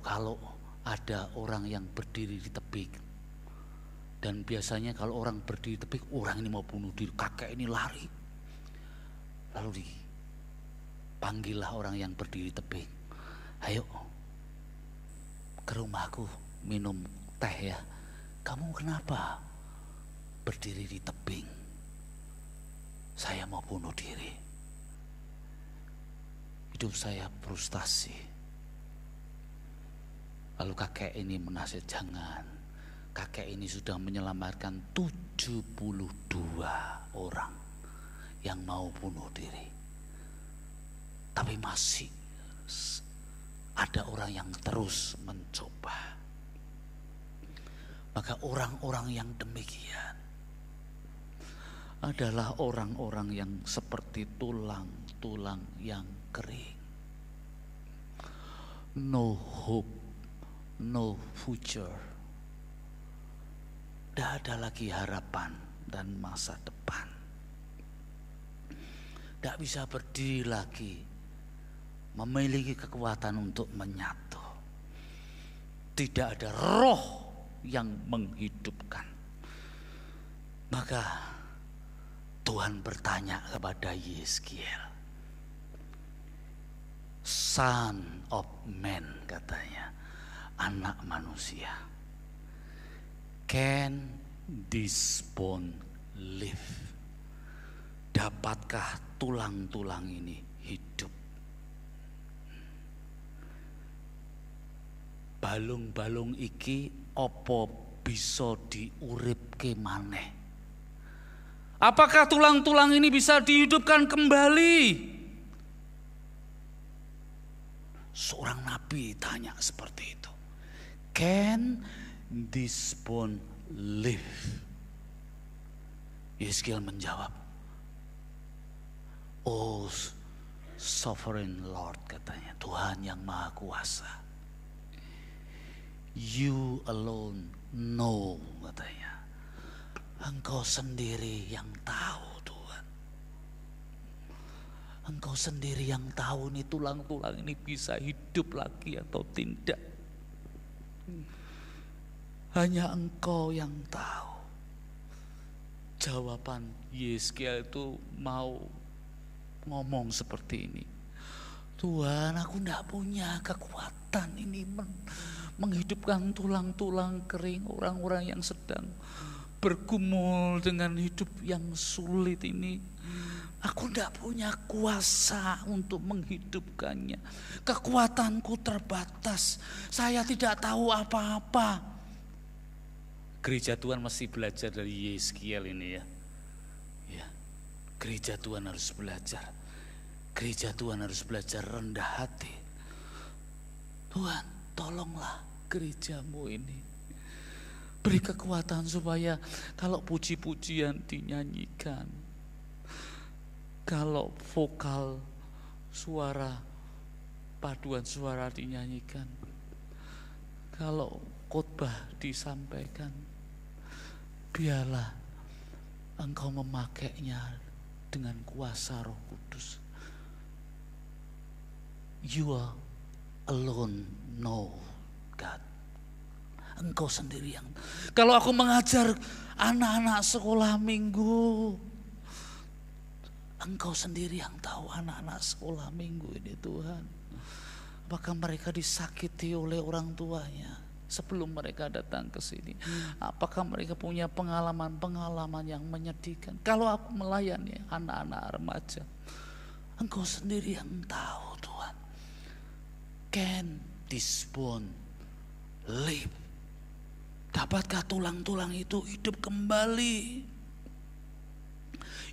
ada orang yang berdiri di tebing. Dan biasanya kalau orang berdiri di tebing, orang ini mau bunuh diri, kakek ini lari. Lalu dipanggillah orang yang berdiri di tebing. Ayo ke rumahku minum teh ya. Kamu kenapa berdiri di tebing? Saya mau bunuh diri. Hidup saya frustasi. Lalu kakek ini menasihat, jangan. Kakek ini sudah menyelamatkan 72 orang yang mau bunuh diri. Tapi masih ada orang yang terus mencoba. Maka orang-orang yang demikian adalah orang-orang yang seperti tulang-tulang yang kering. No hope, no future. Tidak ada lagi harapan dan masa depan. Tidak bisa berdiri lagi, memiliki kekuatan untuk menyatu. Tidak ada roh yang menghidupkan. Maka Tuhan bertanya kepada Yeskiel, Son of Man, katanya, anak manusia, can this bone live? Dapatkah tulang-tulang ini hidup? Balung-balung iki opo bisa diuripke maneh? Apakah tulang-tulang ini bisa dihidupkan kembali? Seorang nabi tanya seperti itu. Can this bone live? Yeskiel menjawab, oh sovereign Lord, katanya, Tuhan yang maha kuasa, you alone know, katanya. Engkau sendiri yang tahu, Tuhan. Engkau sendiri yang tahu nih tulang-tulang ini bisa hidup lagi atau tidak. Hanya Engkau yang tahu. Jawaban Yeskiel itu mau ngomong seperti ini. Tuhan, aku tidak punya kekuatan ini menghidupkan tulang-tulang kering orang-orang yang sedang bergumul dengan hidup yang sulit ini. Aku tidak punya kuasa untuk menghidupkannya. Kekuatanku terbatas. Saya tidak tahu apa-apa. Gereja Tuhan masih belajar dari Yeskiel ini ya. Ya. Gereja Tuhan harus belajar. Gereja Tuhan harus belajar rendah hati. Tuhan, tolonglah gerejamu ini. Beri kekuatan supaya kalau puji-pujian dinyanyikan, kalau vokal suara, paduan suara dinyanyikan, kalau khotbah disampaikan, biarlah Engkau memakainya dengan kuasa Roh Kudus. You are alone know, God. Engkau sendiri yang. Kalau aku mengajar anak-anak sekolah minggu, Engkau sendiri yang tahu anak-anak sekolah minggu ini, Tuhan. Apakah mereka disakiti oleh orang tuanya sebelum mereka datang ke sini? Apakah mereka punya pengalaman-pengalaman yang menyedihkan? Kalau aku melayani anak-anak remaja, Engkau sendiri yang tahu, Tuhan. Can this bone live? Dapatkah tulang-tulang itu hidup kembali?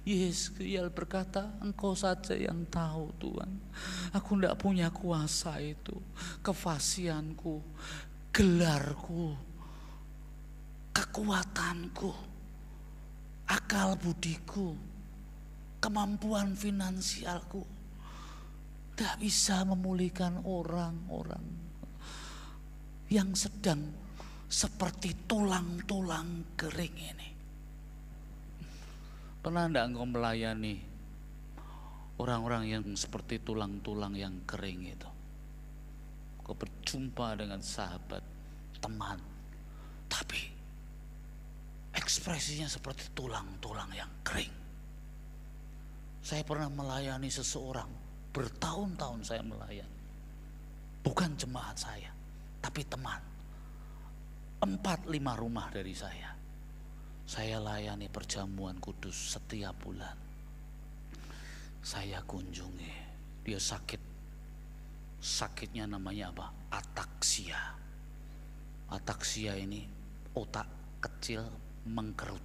Yeskiel berkata, Engkau saja yang tahu, Tuhan. Aku tidak punya kuasa itu. Kefasianku, gelarku, kekuatanku, akal budiku, kemampuan finansialku tidak bisa memulihkan orang-orang yang sedang seperti tulang-tulang kering ini. Pernah enggak engkau melayani orang-orang yang seperti tulang-tulang yang kering itu? Kau berjumpa dengan sahabat, teman, tapi ekspresinya seperti tulang-tulang yang kering. Saya pernah melayani seseorang, bertahun-tahun saya melayani. Bukan jemaat saya, tapi teman. 4-5 rumah dari saya. Saya layani perjamuan kudus setiap bulan. Saya kunjungi. Dia sakit. Sakitnya namanya apa? Ataksia. Ataksia ini otak kecil mengkerut.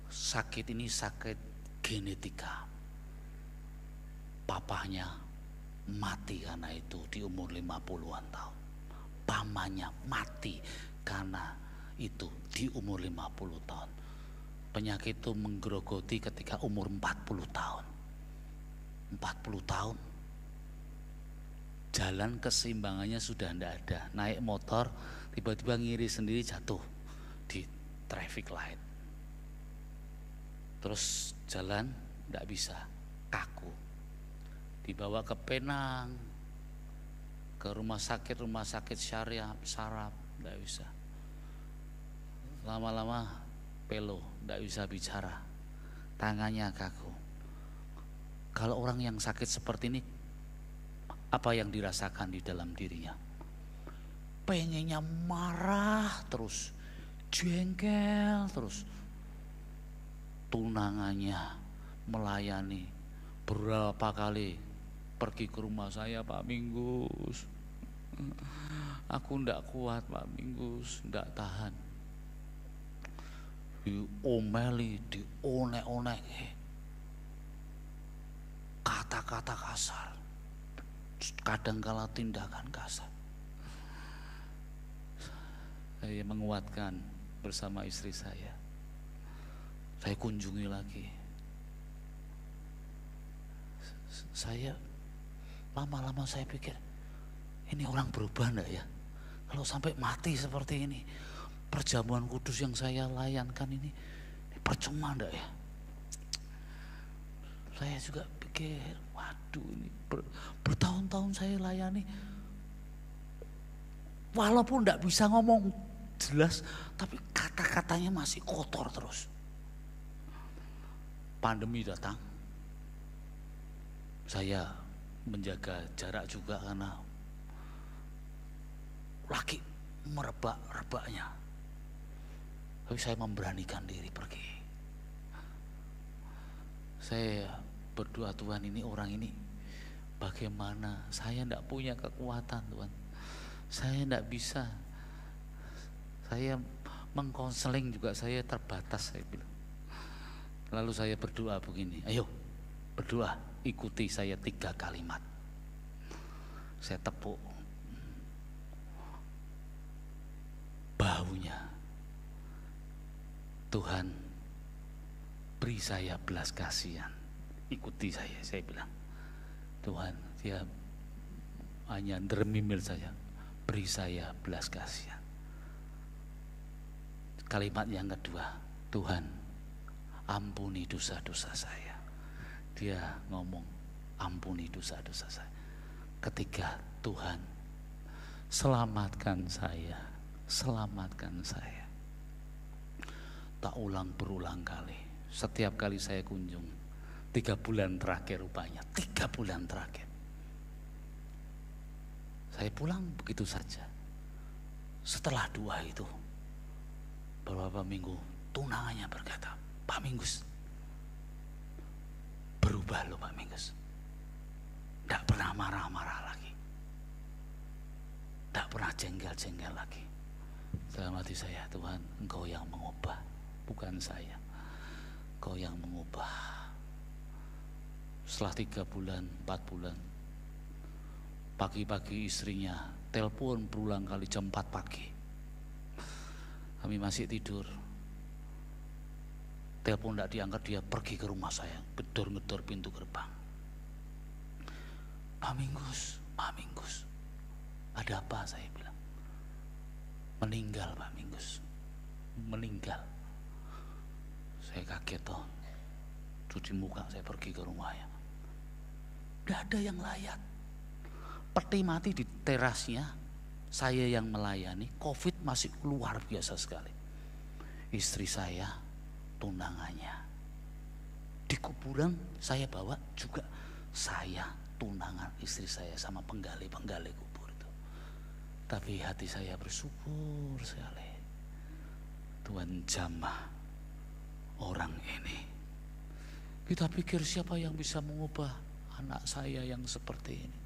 Sakit ini sakit genetika. Papahnya mati karena itu di umur 50-an tahun. Pamannya mati karena itu di umur 50 tahun. Penyakit itu menggerogoti ketika umur 40 tahun. 40 tahun. Jalan keseimbangannya sudah tidak ada. Naik motor tiba-tiba ngiri sendiri jatuh di traffic light. Terus jalan tidak bisa, kaku. Dibawa ke Penang, ke rumah sakit syariah, saraf, tidak bisa. Lama-lama pelo, tidak bisa bicara, tangannya kaku. Kalau orang yang sakit seperti ini, apa yang dirasakan di dalam dirinya? Pengennya marah terus, jengkel terus. Tunangannya melayani berapa kali pergi ke rumah saya, Pak Minggus. Aku ndak kuat Pak Minggus, ndak tahan. Diomeli, dionek-onek, kata-kata kasar, kadangkala tindakan kasar. Saya menguatkan bersama istri saya. Saya kunjungi lagi. Saya lama-lama saya pikir, ini orang berubah enggak ya? Kalau sampai mati seperti ini, perjamuan kudus yang saya layankan ini percuma enggak ya? Saya juga pikir, waduh ini bertahun-tahun saya layani, walaupun enggak bisa ngomong jelas, tapi kata-katanya masih kotor terus. Pandemi datang, saya menjaga jarak juga karena lagi merebak-rebaknya. Tapi saya memberanikan diri pergi. Saya berdoa, Tuhan, ini orang ini bagaimana? Saya tidak punya kekuatan, Tuhan. Saya tidak bisa. Saya mengkonseling juga saya terbatas, saya bilang. Lalu saya berdoa begini, ayo berdoa, ikuti saya 3 kalimat. Saya tepuk bahunya. Tuhan, beri saya belas kasihan. Ikuti saya bilang. Tuhan, dia hanya dermimil saja, beri saya belas kasihan. Kalimat yang kedua, Tuhan, ampuni dosa-dosa saya. Dia ngomong, ampuni dosa-dosa saya. Ketiga, Tuhan, selamatkan saya, selamatkan saya. Tak ulang berulang kali. Setiap kali saya kunjung, 3 bulan terakhir rupanya, 3 bulan terakhir. Saya pulang begitu saja. Setelah doa itu, beberapa minggu, tunangannya berkata, Pak Minggus, berubah loh Pak Minggus. Tidak pernah marah-marah lagi. Tidak pernah jengkel-jengkel lagi. Dalam hati saya, Tuhan, Engkau yang mengubah, bukan saya. Engkau yang mengubah. Setelah 3 bulan, 4 bulan, pagi-pagi istrinya telepon berulang kali jam 4 pagi. Kami masih tidur. Telepon tidak diangkat, dia pergi ke rumah saya, gedor-gedor pintu gerbang. Pak Minggus, ada apa? Saya bilang. Meninggal Pak Minggus, meninggal. Saya kaget toh, cuci muka, saya pergi ke rumahnya. Tidak ada yang layak. Peti mati di terasnya, saya yang melayani. Covid masih luar biasa sekali. Istri saya, tunangannya. Di kuburan saya bawa juga saya, tunangan istri saya sama penggali-penggali kubur itu. Tapi hati saya bersyukur sekali. Tuhan jamah orang ini. Kita pikir siapa yang bisa mengubah anak saya yang seperti ini?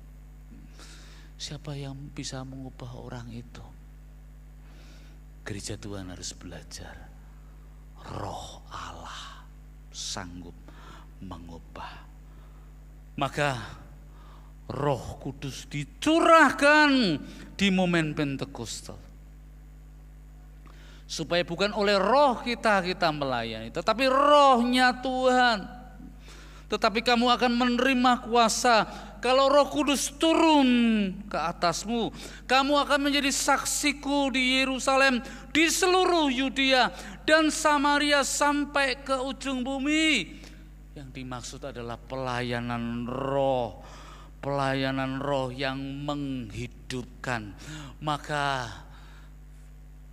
Siapa yang bisa mengubah orang itu? Gereja Tuhan harus belajar Roh Allah sanggup mengubah. Maka Roh Kudus dicurahkan di momen Pentakosta, supaya bukan oleh roh kita melayani, tetapi rohnya Tuhan. Tetapi kamu akan menerima kuasa kalau Roh Kudus turun ke atasmu. Kamu akan menjadi saksiku di Yerusalem, di seluruh Yudea dan Samaria sampai ke ujung bumi. Yang dimaksud adalah pelayanan roh yang menghidupkan. Maka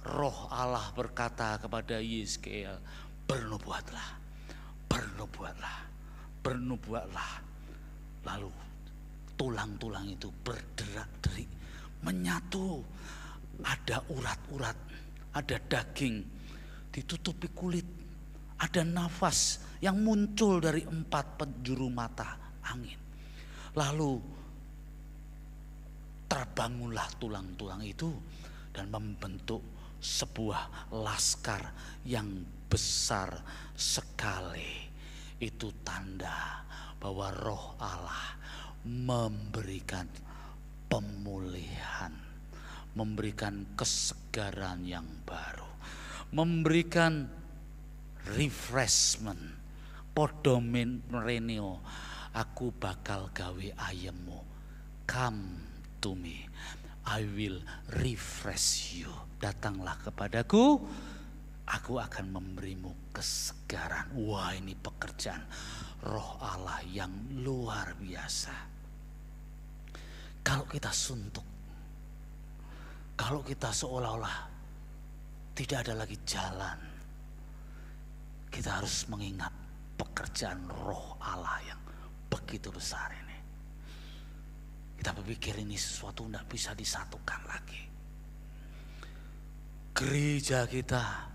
Roh Allah berkata kepada Yeskiel, bernubuatlah. Lalu tulang-tulang itu berderak-derik, menyatu. Ada urat-urat, ada daging, ditutupi kulit, ada nafas yang muncul dari 4 penjuru mata angin. Lalu terbangunlah tulang-tulang itu dan membentuk sebuah laskar yang besar sekali. Itu tanda bahwa Roh Allah memberikan pemulihan, memberikan kesegaran yang baru, memberikan refreshment. Podomin reneo, aku bakal gawe ayemmu. Come to me, I will refresh you. Datanglah kepadaku, aku akan memberimu kesegaran. Wah, ini pekerjaan Roh Allah yang luar biasa. Kalau kita suntuk, kalau kita seolah-olah tidak ada lagi jalan, kita harus mengingat pekerjaan Roh Allah yang begitu besar ini. Kita berpikir ini sesuatu tidak bisa disatukan lagi. Gereja kita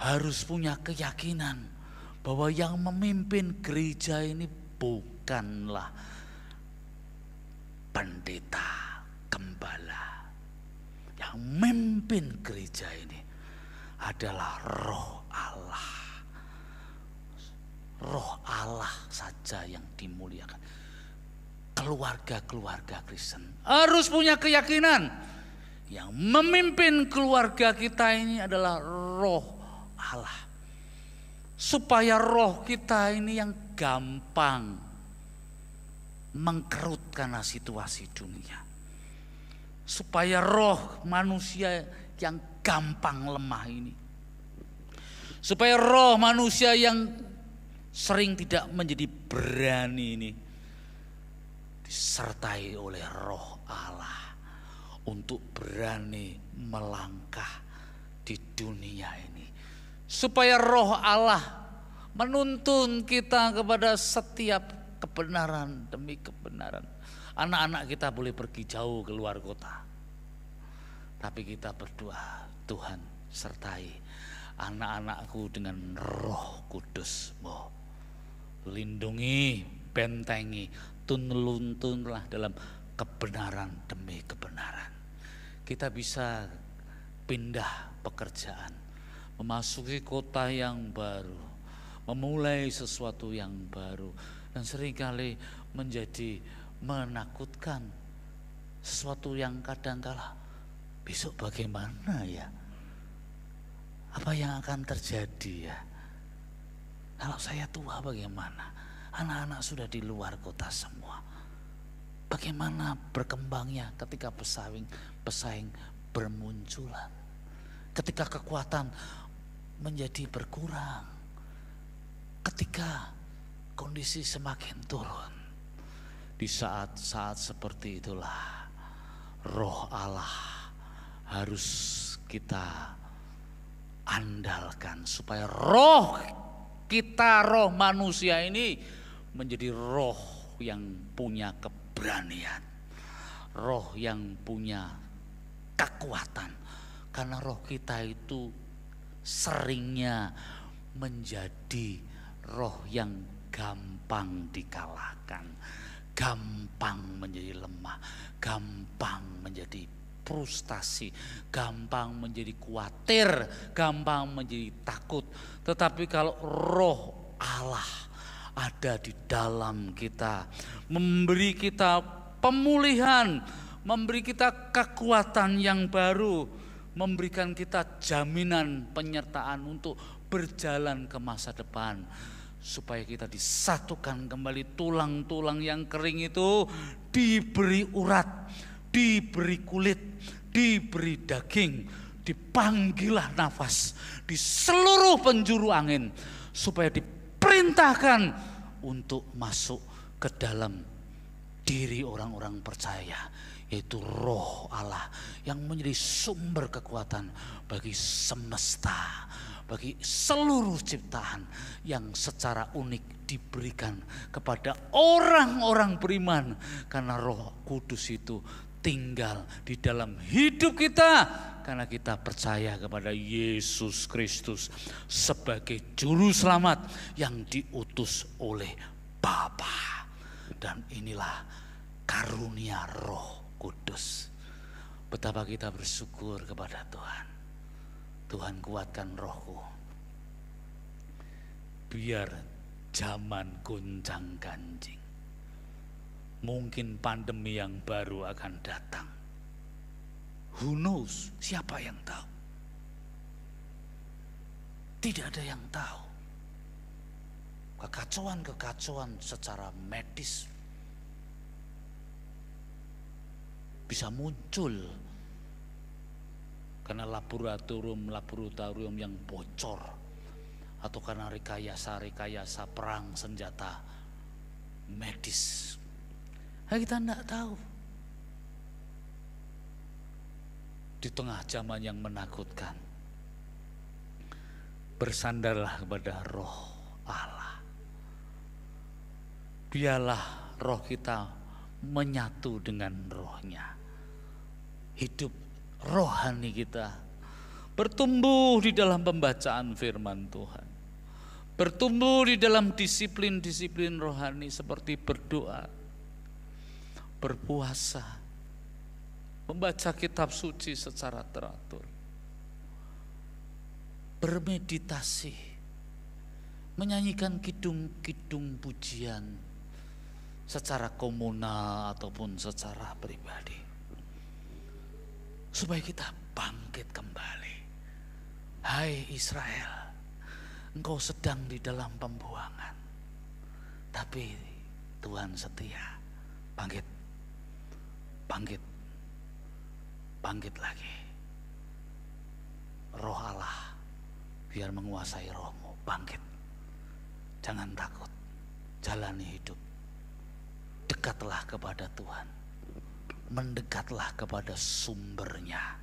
harus punya keyakinan bahwa yang memimpin gereja ini bukanlah pendeta, gembala. Yang memimpin gereja ini adalah Roh Allah. Roh Allah saja yang dimuliakan. Keluarga-keluarga Kristen harus punya keyakinan yang memimpin keluarga kita ini adalah Roh Allah. Supaya roh kita ini yang gampang mengkerut karena situasi dunia. Supaya roh manusia yang gampang lemah ini. Supaya roh manusia yang sering tidak menjadi berani ini disertai oleh Roh Allah untuk berani melangkah di dunia ini. Supaya Roh Allah menuntun kita kepada setiap kebenaran demi kebenaran. Anak-anak kita boleh pergi jauh ke luar kota, tapi kita berdoa, Tuhan sertai anak-anakku dengan Roh Kudus-Mu. Lindungi, bentengi, tuntunlah dalam kebenaran demi kebenaran. Kita bisa pindah pekerjaan, memasuki kota yang baru, memulai sesuatu yang baru, dan seringkali menjadi menakutkan. Sesuatu yang kadangkala besok bagaimana ya? Apa yang akan terjadi ya? Kalau saya tua bagaimana? Anak-anak sudah di luar kota semua. Bagaimana berkembangnya ketika pesaing bermunculan? Ketika kekuatan menjadi berkurang. Ketika kondisi semakin turun. Di saat-saat seperti itulah Roh Allah harus kita andalkan supaya roh kita, roh manusia ini menjadi roh yang punya keberanian, roh yang punya kekuatan. Karena roh kita itu seringnya menjadi roh yang gampang dikalahkan, gampang menjadi lemah, gampang menjadi frustasi, gampang menjadi khawatir, gampang menjadi takut. Tetapi kalau roh Allah ada di dalam kita, memberi kita pemulihan, memberi kita kekuatan yang baru, memberikan kita jaminan penyertaan untuk berjalan ke masa depan. Supaya kita disatukan kembali, tulang-tulang yang kering itu diberi urat, diberi kulit, diberi daging, dipanggilah nafas di seluruh penjuru angin, supaya diperintahkan untuk masuk ke dalam diri orang-orang percaya, yaitu roh Allah yang menjadi sumber kekuatan bagi semesta, bagi seluruh ciptaan yang secara unik diberikan kepada orang-orang beriman. Karena Roh Kudus itu tinggal di dalam hidup kita, karena kita percaya kepada Yesus Kristus sebagai juru selamat yang diutus oleh Bapa. Dan inilah karunia Roh Kudus. Betapa kita bersyukur kepada Tuhan. Tuhan, kuatkan rohku, biar zaman gonjang ganjing, mungkin pandemi yang baru akan datang. Who knows? Siapa yang tahu? Tidak ada yang tahu. Kekacauan-kekacauan secara medis bisa muncul karena laboratorium yang bocor, atau karena rekayasa perang senjata medis. Kita tidak tahu. Di tengah zaman yang menakutkan, bersandarlah kepada roh Allah. Biarlah roh kita menyatu dengan rohnya. Hidup rohani kita bertumbuh di dalam pembacaan firman Tuhan, bertumbuh di dalam disiplin-disiplin rohani seperti berdoa, berpuasa, membaca kitab suci secara teratur, bermeditasi, menyanyikan kidung-kidung pujian secara komunal ataupun secara pribadi, supaya kita bangkit kembali. Hai Israel, engkau sedang di dalam pembuangan, tapi Tuhan setia. Bangkit, bangkit, bangkit lagi. Roh Allah biar menguasai rohmu. Bangkit, jangan takut, jalani hidup. Dekatlah kepada Tuhan, mendekatlah kepada sumbernya,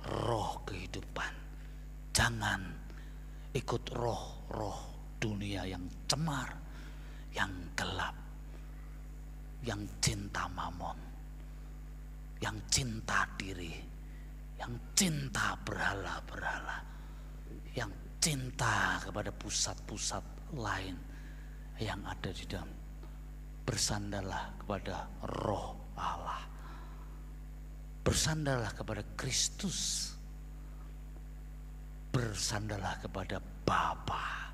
roh kehidupan. Jangan ikut roh-roh dunia yang cemar, yang gelap, yang cinta mamon, yang cinta diri, yang cinta berhala-berhala, yang cinta kepada pusat-pusat lain yang ada di dalam. Bersandarlah kepada roh Allah, bersandarlah kepada Kristus, bersandarlah kepada Bapa.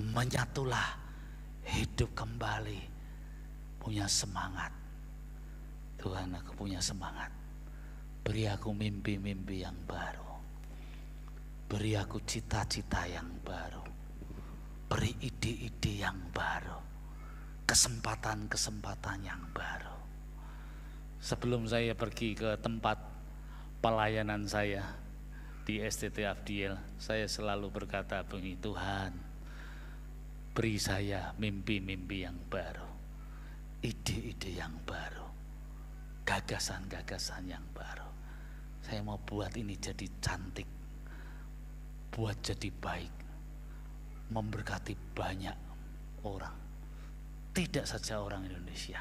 Menyatulah, hidup kembali, punya semangat. Tuhan, aku punya semangat. Beri aku mimpi-mimpi yang baru, beri aku cita-cita yang baru, beri ide-ide yang baru, kesempatan-kesempatan yang baru. Sebelum saya pergi ke tempat pelayanan saya di STT Afdiel, saya selalu berkata begini, Tuhan, beri saya mimpi-mimpi yang baru, ide-ide yang baru, gagasan-gagasan yang baru. Saya mau buat ini jadi cantik, buat jadi baik, memberkati banyak orang, tidak saja orang Indonesia,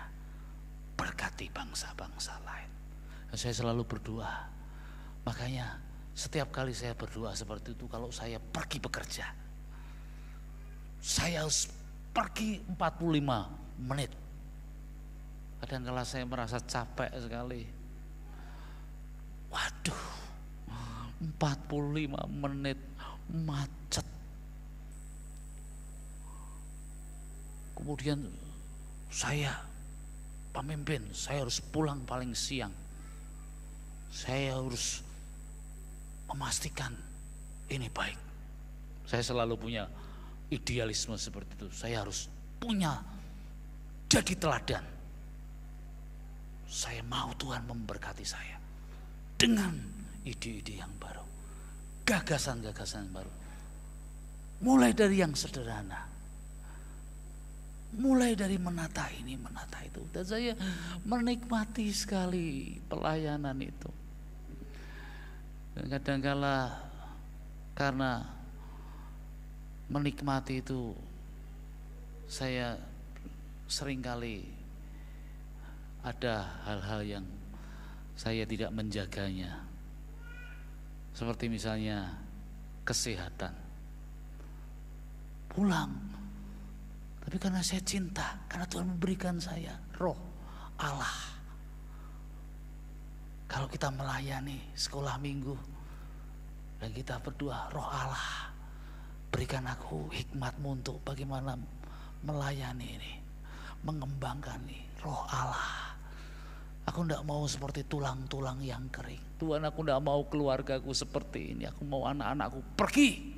berkati bangsa-bangsa lain. Dan saya selalu berdoa. Makanya setiap kali saya berdoa seperti itu, kalau saya pergi bekerja, saya harus pergi 45 menit. kadang-kala saya merasa capek sekali. Waduh, 45 menit macet. Kemudian saya pemimpin, saya harus pulang paling siang. Saya harus memastikan ini baik. Saya selalu punya idealisme seperti itu. Saya harus punya jadi teladan. Saya mau Tuhan memberkati saya dengan ide-ide yang baru, gagasan-gagasan yang baru. Mulai dari yang sederhana, mulai dari menata ini, menata itu. Dan saya menikmati sekali pelayanan itu. Dan kadang-kala karena menikmati itu, saya seringkali ada hal-hal yang saya tidak menjaganya. Seperti misalnya kesehatan. Pulang, tapi karena saya cinta, karena Tuhan memberikan saya roh Allah. Kalau kita melayani sekolah minggu dan kita berdoa, roh Allah, berikan aku hikmat-Mu untuk bagaimana melayani ini, mengembangkan ini, roh Allah. Aku tidak mau seperti tulang-tulang yang kering. Tuhan, aku tidak mau keluargaku seperti ini. Aku mau anak-anakku pergi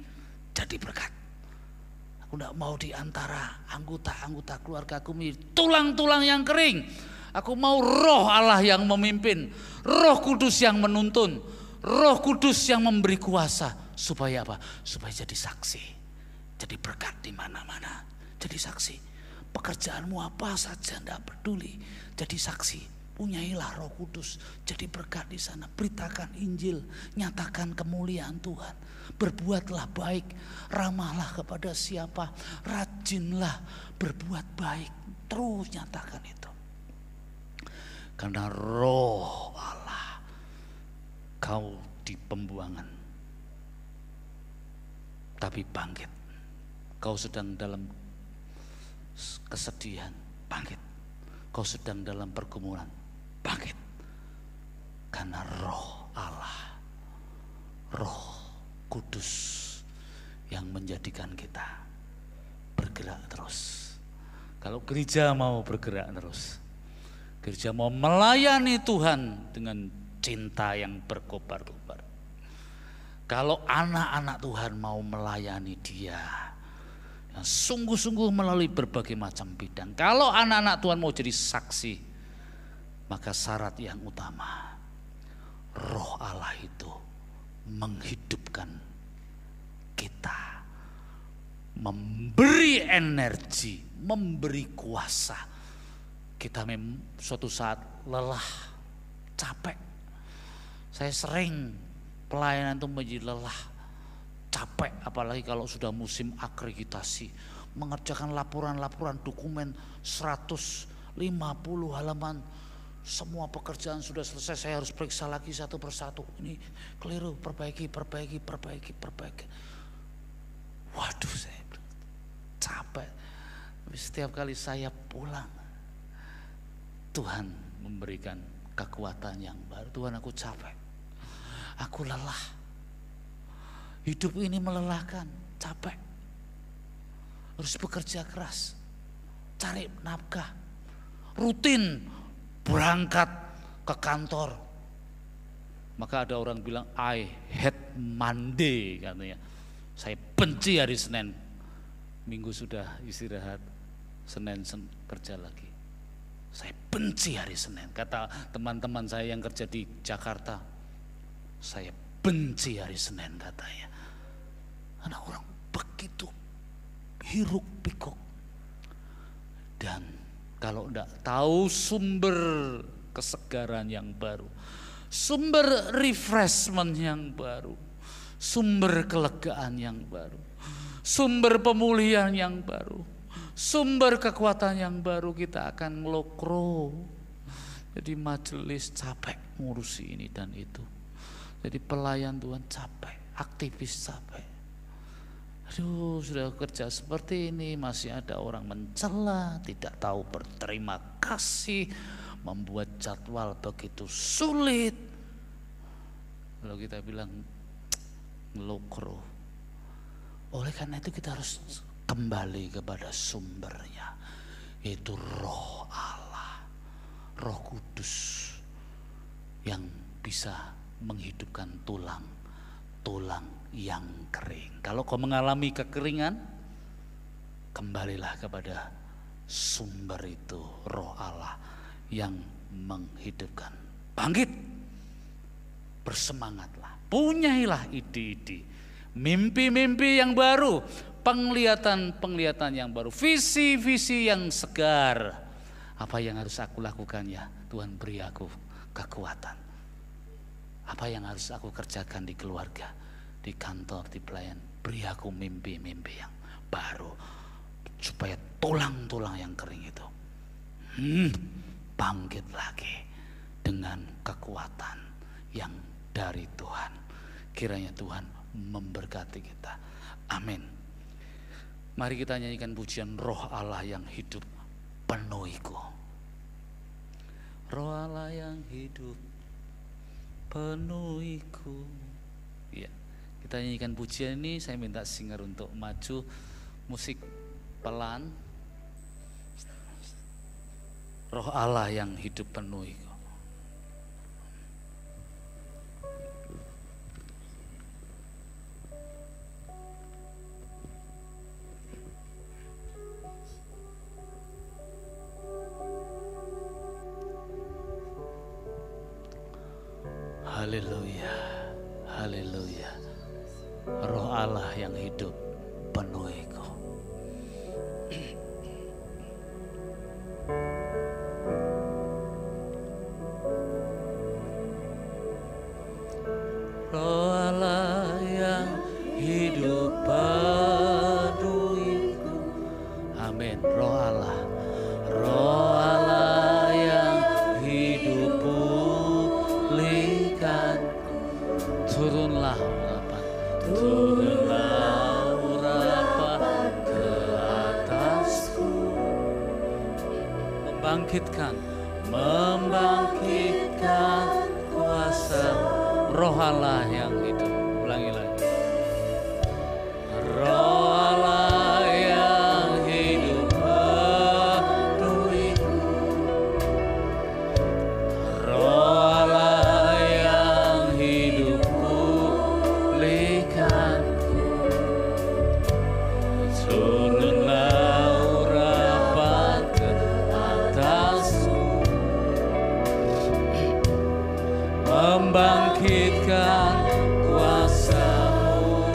jadi berkat. Aku tidak mau di antara anggota-anggota keluargaku menjadi tulang-tulang yang kering. Aku mau roh Allah yang memimpin, Roh Kudus yang menuntun, Roh Kudus yang memberi kuasa. Supaya apa? Supaya jadi saksi, jadi berkat di mana-mana. Jadi saksi, pekerjaanmu apa saja tidak peduli. Jadi saksi, punyailah Roh Kudus, jadi berkat di sana. Beritakan Injil, nyatakan kemuliaan Tuhan. Berbuatlah baik, ramahlah kepada siapa, rajinlah berbuat baik. Terus nyatakan itu. Karena roh Allah, kau di pembuangan, tapi bangkit. Kau sedang dalam kesedihan, bangkit. Kau sedang dalam pergumulan, bangkit. Karena roh Allah, Roh Kudus yang menjadikan kita bergerak terus. Kalau gereja mau bergerak terus, gereja mau melayani Tuhan dengan cinta yang berkobar-kobar. Kalau anak-anak Tuhan mau melayani Dia yang sungguh-sungguh melalui berbagai macam bidang. Kalau anak-anak Tuhan mau jadi saksi, maka syarat yang utama, roh Allah itu menghidupkan kita, memberi energi, memberi kuasa. Kita suatu saat lelah, capek. Saya sering pelayanan itu menjadi lelah, capek, apalagi kalau sudah musim akreditasi, mengerjakan laporan-laporan dokumen 150 halaman. Semua pekerjaan sudah selesai, saya harus periksa lagi satu persatu. Ini keliru, perbaiki. Waduh, saya capek. Tapi setiap kali saya pulang, Tuhan memberikan kekuatan yang baru. Tuhan, aku capek, aku lelah. Hidup ini melelahkan, capek. Harus bekerja keras, cari nafkah, rutin berangkat ke kantor. Maka ada orang bilang, I hate Monday, katanya. Saya benci hari Senin. Minggu sudah istirahat, Senin kerja lagi. Saya benci hari Senin. Kata teman-teman saya yang kerja di Jakarta, saya benci hari Senin, katanya. Karena orang begitu hiruk pikuk. Dan kalau tidak tahu sumber kesegaran yang baru, sumber refreshment yang baru, sumber kelegaan yang baru, sumber pemulihan yang baru, sumber kekuatan yang baru, kita akan ngelokro. Jadi majelis capek ngurusi ini dan itu. Jadi pelayan Tuhan capek, aktivis capek. Aduh, sudah kerja seperti ini masih ada orang mencela, tidak tahu berterima kasih, membuat jadwal begitu sulit. Lalu kita bilang ngelokro. Oleh karena itu kita harus kembali kepada sumbernya, yaitu Roh Allah, Roh Kudus yang bisa menghidupkan tulang yang kering. Kalau kau mengalami kekeringan, kembalilah kepada sumber itu, Roh Allah yang menghidupkan. Bangkit, bersemangatlah, punyailah ide-ide, mimpi-mimpi yang baru, penglihatan-penglihatan yang baru, visi-visi yang segar. Apa yang harus aku lakukan ya? Tuhan beri aku kekuatan. Apa yang harus aku kerjakan di keluarga, di kantor, di pelayan? Beri aku mimpi-mimpi yang baru, supaya tulang-tulang yang kering itu bangkit lagi dengan kekuatan yang dari Tuhan. Kiranya Tuhan memberkati kita. Amin. Mari kita nyanyikan pujian Roh Allah yang hidup penuhiku. Roh Allah yang hidup penuhiku. Ya, kita nyanyikan pujian ini. Saya minta singer untuk maju, musik pelan. Roh Allah yang hidup penuhiku. Haleluya, haleluya. Roh Allah yang hidup penuhiku. Roh Allah yang hidup penuhiku. Amin. Roh Allah, Roh Allah yang hidup pulihkanku. Turunlah urapan, turunlah urapan ke atasku. Membangkitkan kuasa. Roh Allah yang hidup. Ulangi lagi. Roh Allah yang hidup penuhiku. Roh Allah yang hidup pulihkanku. Turunlah urapan ke atasku. Membangkitkan kuasa-Mu,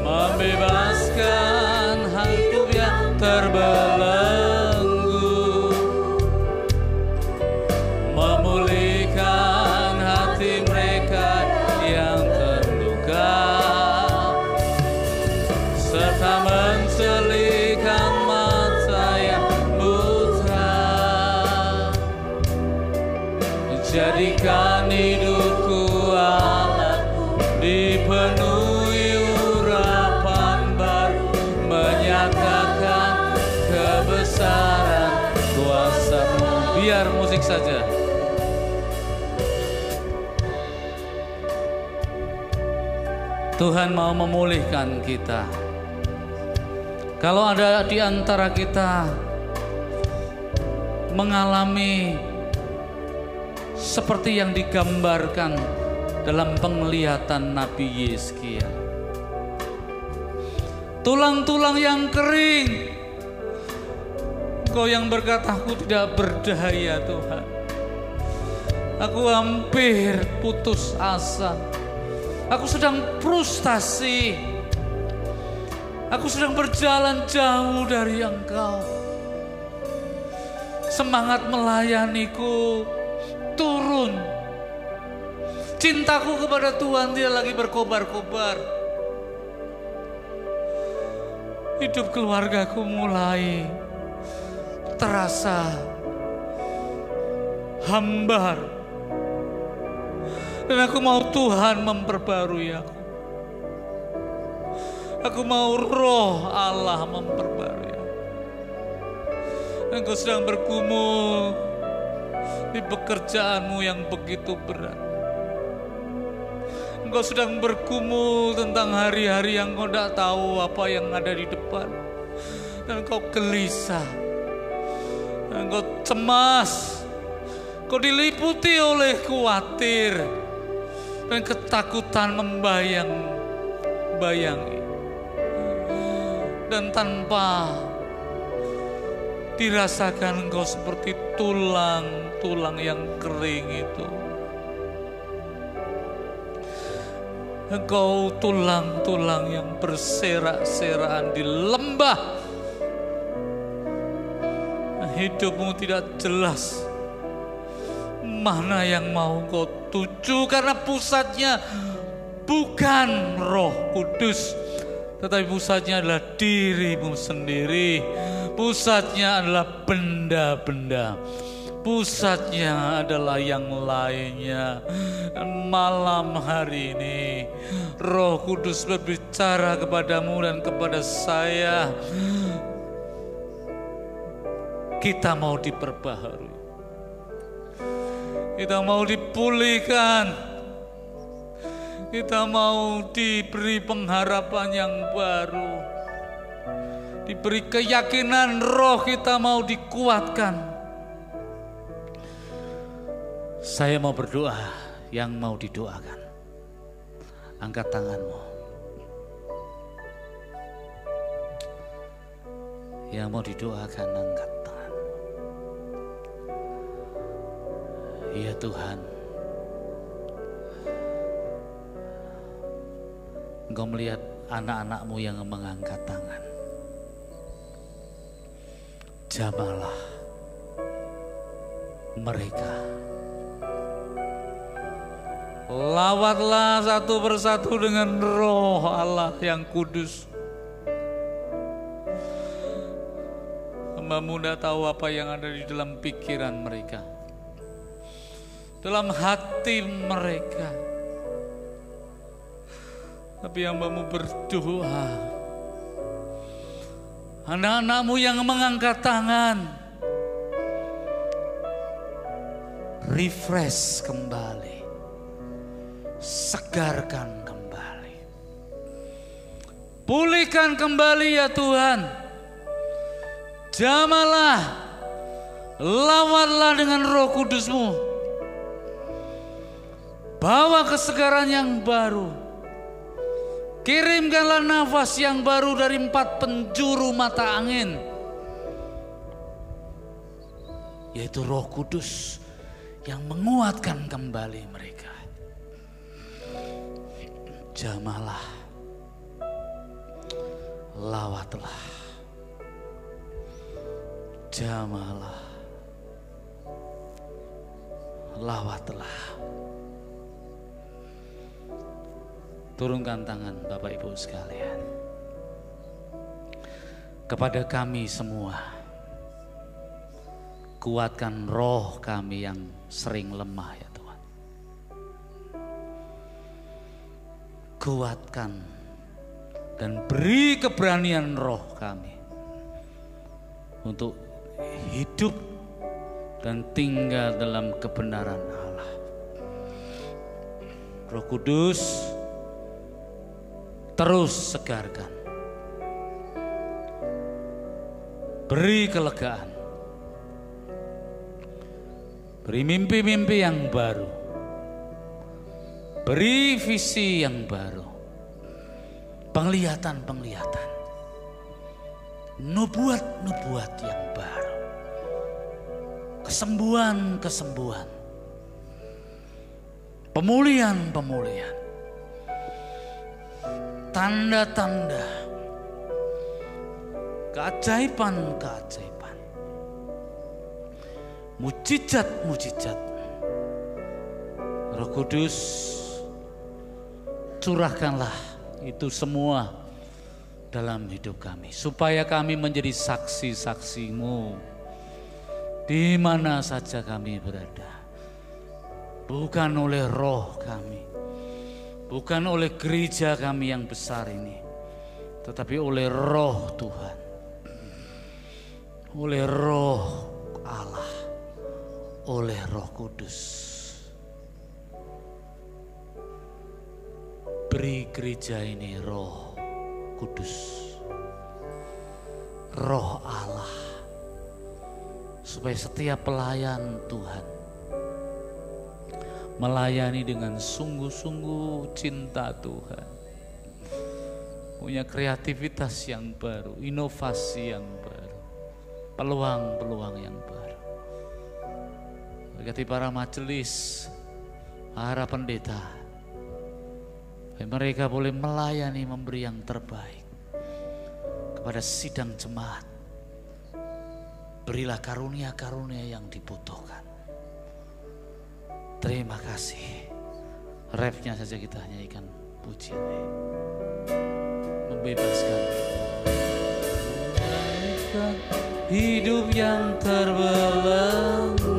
membebaskan hantu yang terbelenggu, memulihkan hati mereka yang terluka, serta mencelihkan mata yang buta. Jadikan hidupku Allahku dipenuhi urapan baru, menyatakan kebesaran kuasa-Mu. Biar musik saja. Tuhan mau memulihkan kita. Kalau ada di antara kita mengalami seperti yang digambarkan dalam penglihatan Nabi Yeskia, tulang-tulang yang kering, Engkau yang berkata, aku tidak berdaya Tuhan, aku hampir putus asa, aku sedang frustasi, aku sedang berjalan jauh dari Engkau, semangat melayaniku turun, cintaku kepada Tuhan dia lagi berkobar-kobar, hidup keluargaku mulai terasa hambar, dan aku mau Tuhan memperbarui aku. Aku mau Roh Allah memperbarui aku. Engkau sedang bergumul di pekerjaanmu yang begitu berat. Engkau sedang bergumul tentang hari-hari yang kau tidak tahu apa yang ada di depan. Dan kau gelisah, dan kau cemas, kau diliputi oleh khawatir dan ketakutan membayang-bayangi. Dan tanpa dirasakan engkau seperti tulang-tulang yang kering itu. Engkau tulang-tulang yang berserak-serakan di lembah. Hidupmu tidak jelas mana yang mau kau tuju, karena pusatnya bukan Roh Kudus, tetapi pusatnya adalah dirimu sendiri. Pusatnya adalah benda-benda. Pusatnya adalah yang lainnya. Dan malam hari ini Roh Kudus berbicara kepadamu dan kepada saya. Kita mau diperbaharui. Kita mau dipulihkan. Kita mau diberi pengharapan yang baru. Diberi keyakinan roh, kita mau dikuatkan. Saya mau berdoa, yang mau didoakan angkat tanganmu. Yang mau didoakan angkat tanganmu. Ya Tuhan, Engkau melihat anak-anak-Mu yang mengangkat tangan. Jamalah mereka. Lawatlah satu persatu dengan Roh Allah yang kudus. Hamba-Mu tidak tahu apa yang ada di dalam pikiran mereka, dalam hati mereka. Tapi hamba-Mu berdoa, anak-anak-Mu yang mengangkat tangan, refresh kembali, segarkan kembali, pulihkan kembali ya Tuhan. Jamalah, lawatlah dengan Roh Kudus-Mu, bawa kesegaran yang baru. Kirimkanlah nafas yang baru dari 4 penjuru mata angin, yaitu Roh Kudus yang menguatkan kembali mereka. Jamalah, lawatlah. Jamalah, lawatlah. Turunkan tangan Bapak Ibu sekalian. Kepada kami semua, kuatkan roh kami yang sering lemah ya Tuhan. Kuatkan dan beri keberanian roh kami untuk hidup dan tinggal dalam kebenaran Allah. Roh Kudus, terus segarkan, beri kelegaan, beri mimpi-mimpi yang baru, beri visi yang baru, penglihatan-penglihatan, nubuat-nubuat yang baru, kesembuhan-kesembuhan, pemulihan-pemulihan, tanda-tanda, keajaiban-keajaiban, mujizat-mujizat. Roh Kudus, curahkanlah itu semua dalam hidup kami, supaya kami menjadi saksi-saksi-Mu di mana saja kami berada. Bukan oleh roh kami, bukan oleh gereja kami yang besar ini, tetapi oleh roh Tuhan. oleh Roh Allah, oleh Roh Kudus. Beri gereja ini Roh Kudus, Roh Allah, supaya setiap pelayan Tuhan melayani dengan sungguh-sungguh cinta Tuhan, punya kreativitas yang baru, inovasi yang baru, peluang-peluang yang baru. Berkati para majelis, para pendeta, mereka boleh melayani, memberi yang terbaik kepada sidang jemaat. Berilah karunia-karunia yang dibutuhkan. Terima kasih. Refnya saja kita nyanyikan pujian ini. Membebaskan hidup yang terbelenggu,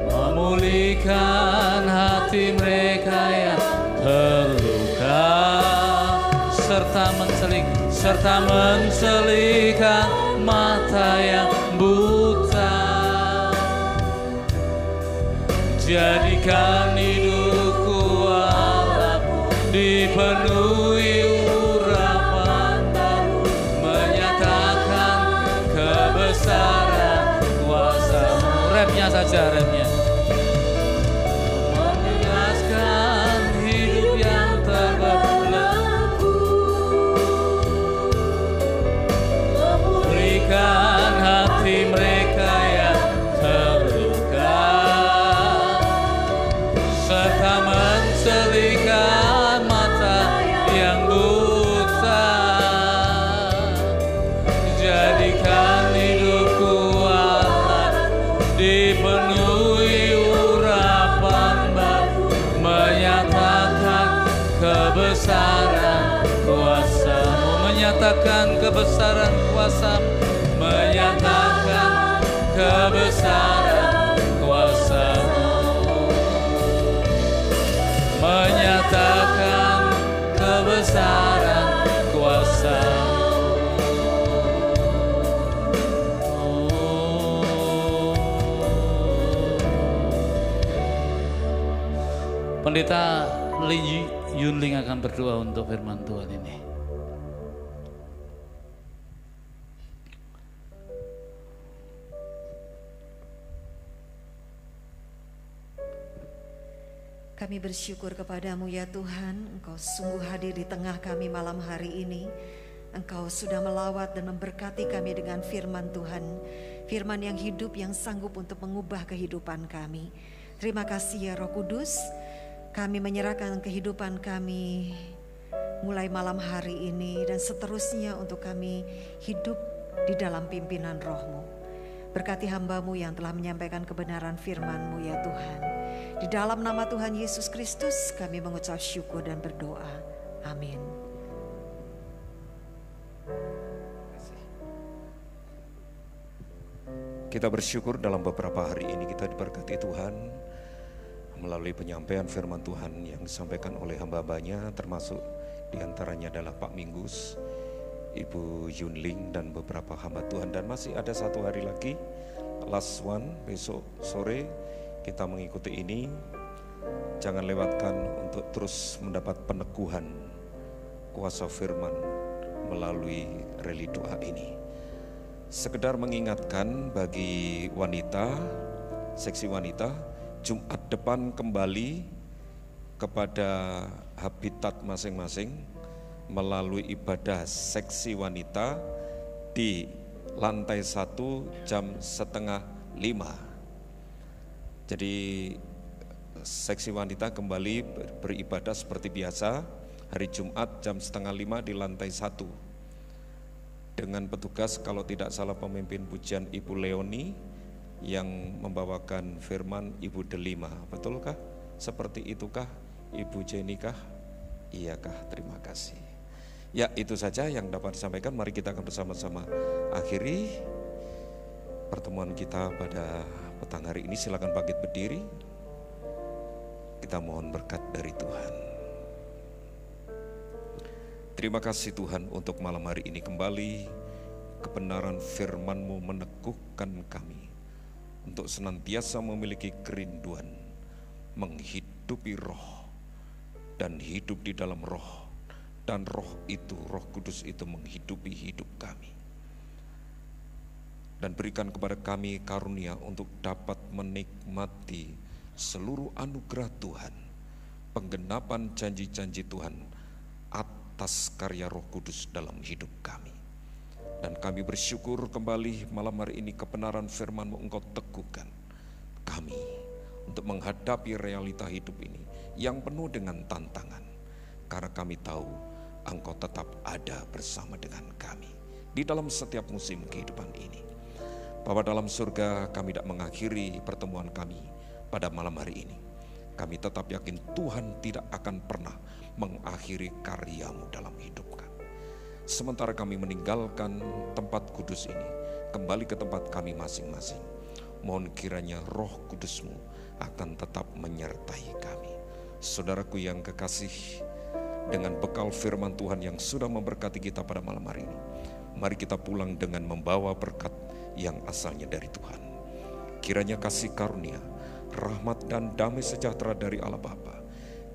memulihkan hati mereka yang terluka, serta menselihkan mata yang buta. Jadikan hidupku Allahku dipenuhi urapan baru, menyatakan kebesaran kuasa-Mu. Rapnya saja, rapnya. Membebaskan hidup yang terbelenggu, memberikan hati mereka yang terluka, serta menselihkan mata yang buta. Jadikan hidupku Allah dipenuhi urapan baru, menyatakan kebesaran kuasa-Mu, menyatakan kebesaran kuasa-Mu, menyatakan kebesaran kuasa-Mu, menyatakan kebesaran kuasa-Mu. Pendeta Lee Yunling akan berdoa untuk firman Tuhan ini. Kami bersyukur kepadamu ya Tuhan, Engkau sungguh hadir di tengah kami malam hari ini. Engkau sudah melawat dan memberkati kami dengan firman Tuhan, firman yang hidup, yang sanggup untuk mengubah kehidupan kami. Terima kasih ya Roh Kudus, kami menyerahkan kehidupan kami mulai malam hari ini dan seterusnya untuk kami hidup di dalam pimpinan Roh-Mu. Berkati hamba-Mu yang telah menyampaikan kebenaran firman-Mu ya Tuhan. Di dalam nama Tuhan Yesus Kristus kami mengucap syukur dan berdoa. Amin. Kita bersyukur dalam beberapa hari ini kita diberkati Tuhan melalui penyampaian firman Tuhan yang disampaikan oleh hamba-hambanya, termasuk diantaranya adalah Pak Minggus, Ibu Yunling dan beberapa hamba Tuhan. Dan masih ada satu hari lagi, last one, besok sore kita mengikuti ini. Jangan lewatkan untuk terus mendapat peneguhan kuasa firman melalui reli doa ini. Sekedar mengingatkan bagi wanita, seksi wanita, Jumat depan kembali kepada habitat masing-masing melalui ibadah seksi wanita di lantai 1 jam 4:30. Jadi seksi wanita kembali beribadah seperti biasa hari Jumat jam 4:30 di lantai 1 dengan petugas, kalau tidak salah pemimpin pujian Ibu Leoni, yang membawakan firman Ibu Delima. Betulkah? Seperti itukah Ibu Jenny kah? Iyakah? Terima kasih. Ya, itu saja yang dapat disampaikan. Mari kita akan bersama-sama akhiri pertemuan kita pada petang hari ini. Silakan bangkit berdiri. Kita mohon berkat dari Tuhan. Terima kasih Tuhan untuk malam hari ini kembali kebenaran firman-Mu meneguhkan kami untuk senantiasa memiliki kerinduan menghidupi roh dan hidup di dalam roh, dan roh itu, Roh Kudus itu menghidupi hidup kami. Dan berikan kepada kami karunia untuk dapat menikmati seluruh anugerah Tuhan, penggenapan janji-janji Tuhan atas karya Roh Kudus dalam hidup kami. Dan kami bersyukur kembali malam hari ini kebenaran firman-Mu Engkau teguhkan kami untuk menghadapi realita hidup ini yang penuh dengan tantangan, karena kami tahu Engkau tetap ada bersama dengan kami di dalam setiap musim kehidupan ini. Bapa dalam surga, kami tidak mengakhiri pertemuan kami pada malam hari ini. Kami tetap yakin Tuhan tidak akan pernah mengakhiri karya-Mu dalam hidup kami. Sementara kami meninggalkan tempat kudus ini, kembali ke tempat kami masing-masing, mohon kiranya Roh Kudus-Mu akan tetap menyertai kami. Saudaraku yang kekasih, dengan bekal firman Tuhan yang sudah memberkati kita pada malam hari ini, mari kita pulang dengan membawa berkat yang asalnya dari Tuhan. Kiranya kasih karunia, rahmat dan damai sejahtera dari Allah Bapa,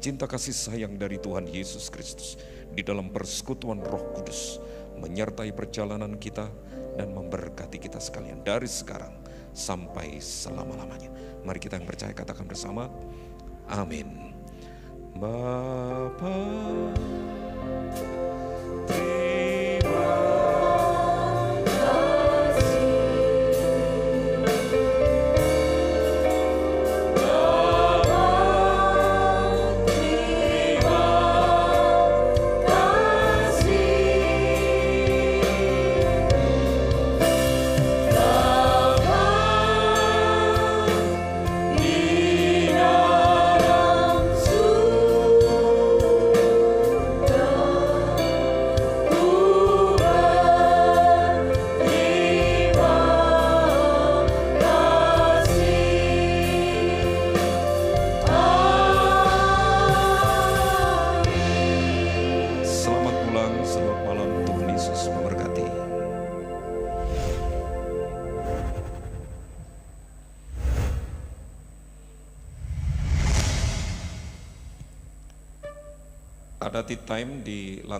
cinta kasih sayang dari Tuhan Yesus Kristus di dalam persekutuan Roh Kudus menyertai perjalanan kita dan memberkati kita sekalian dari sekarang sampai selama-lamanya. Mari kita yang percaya katakan bersama, amin. Bapa, ada tea time di lantai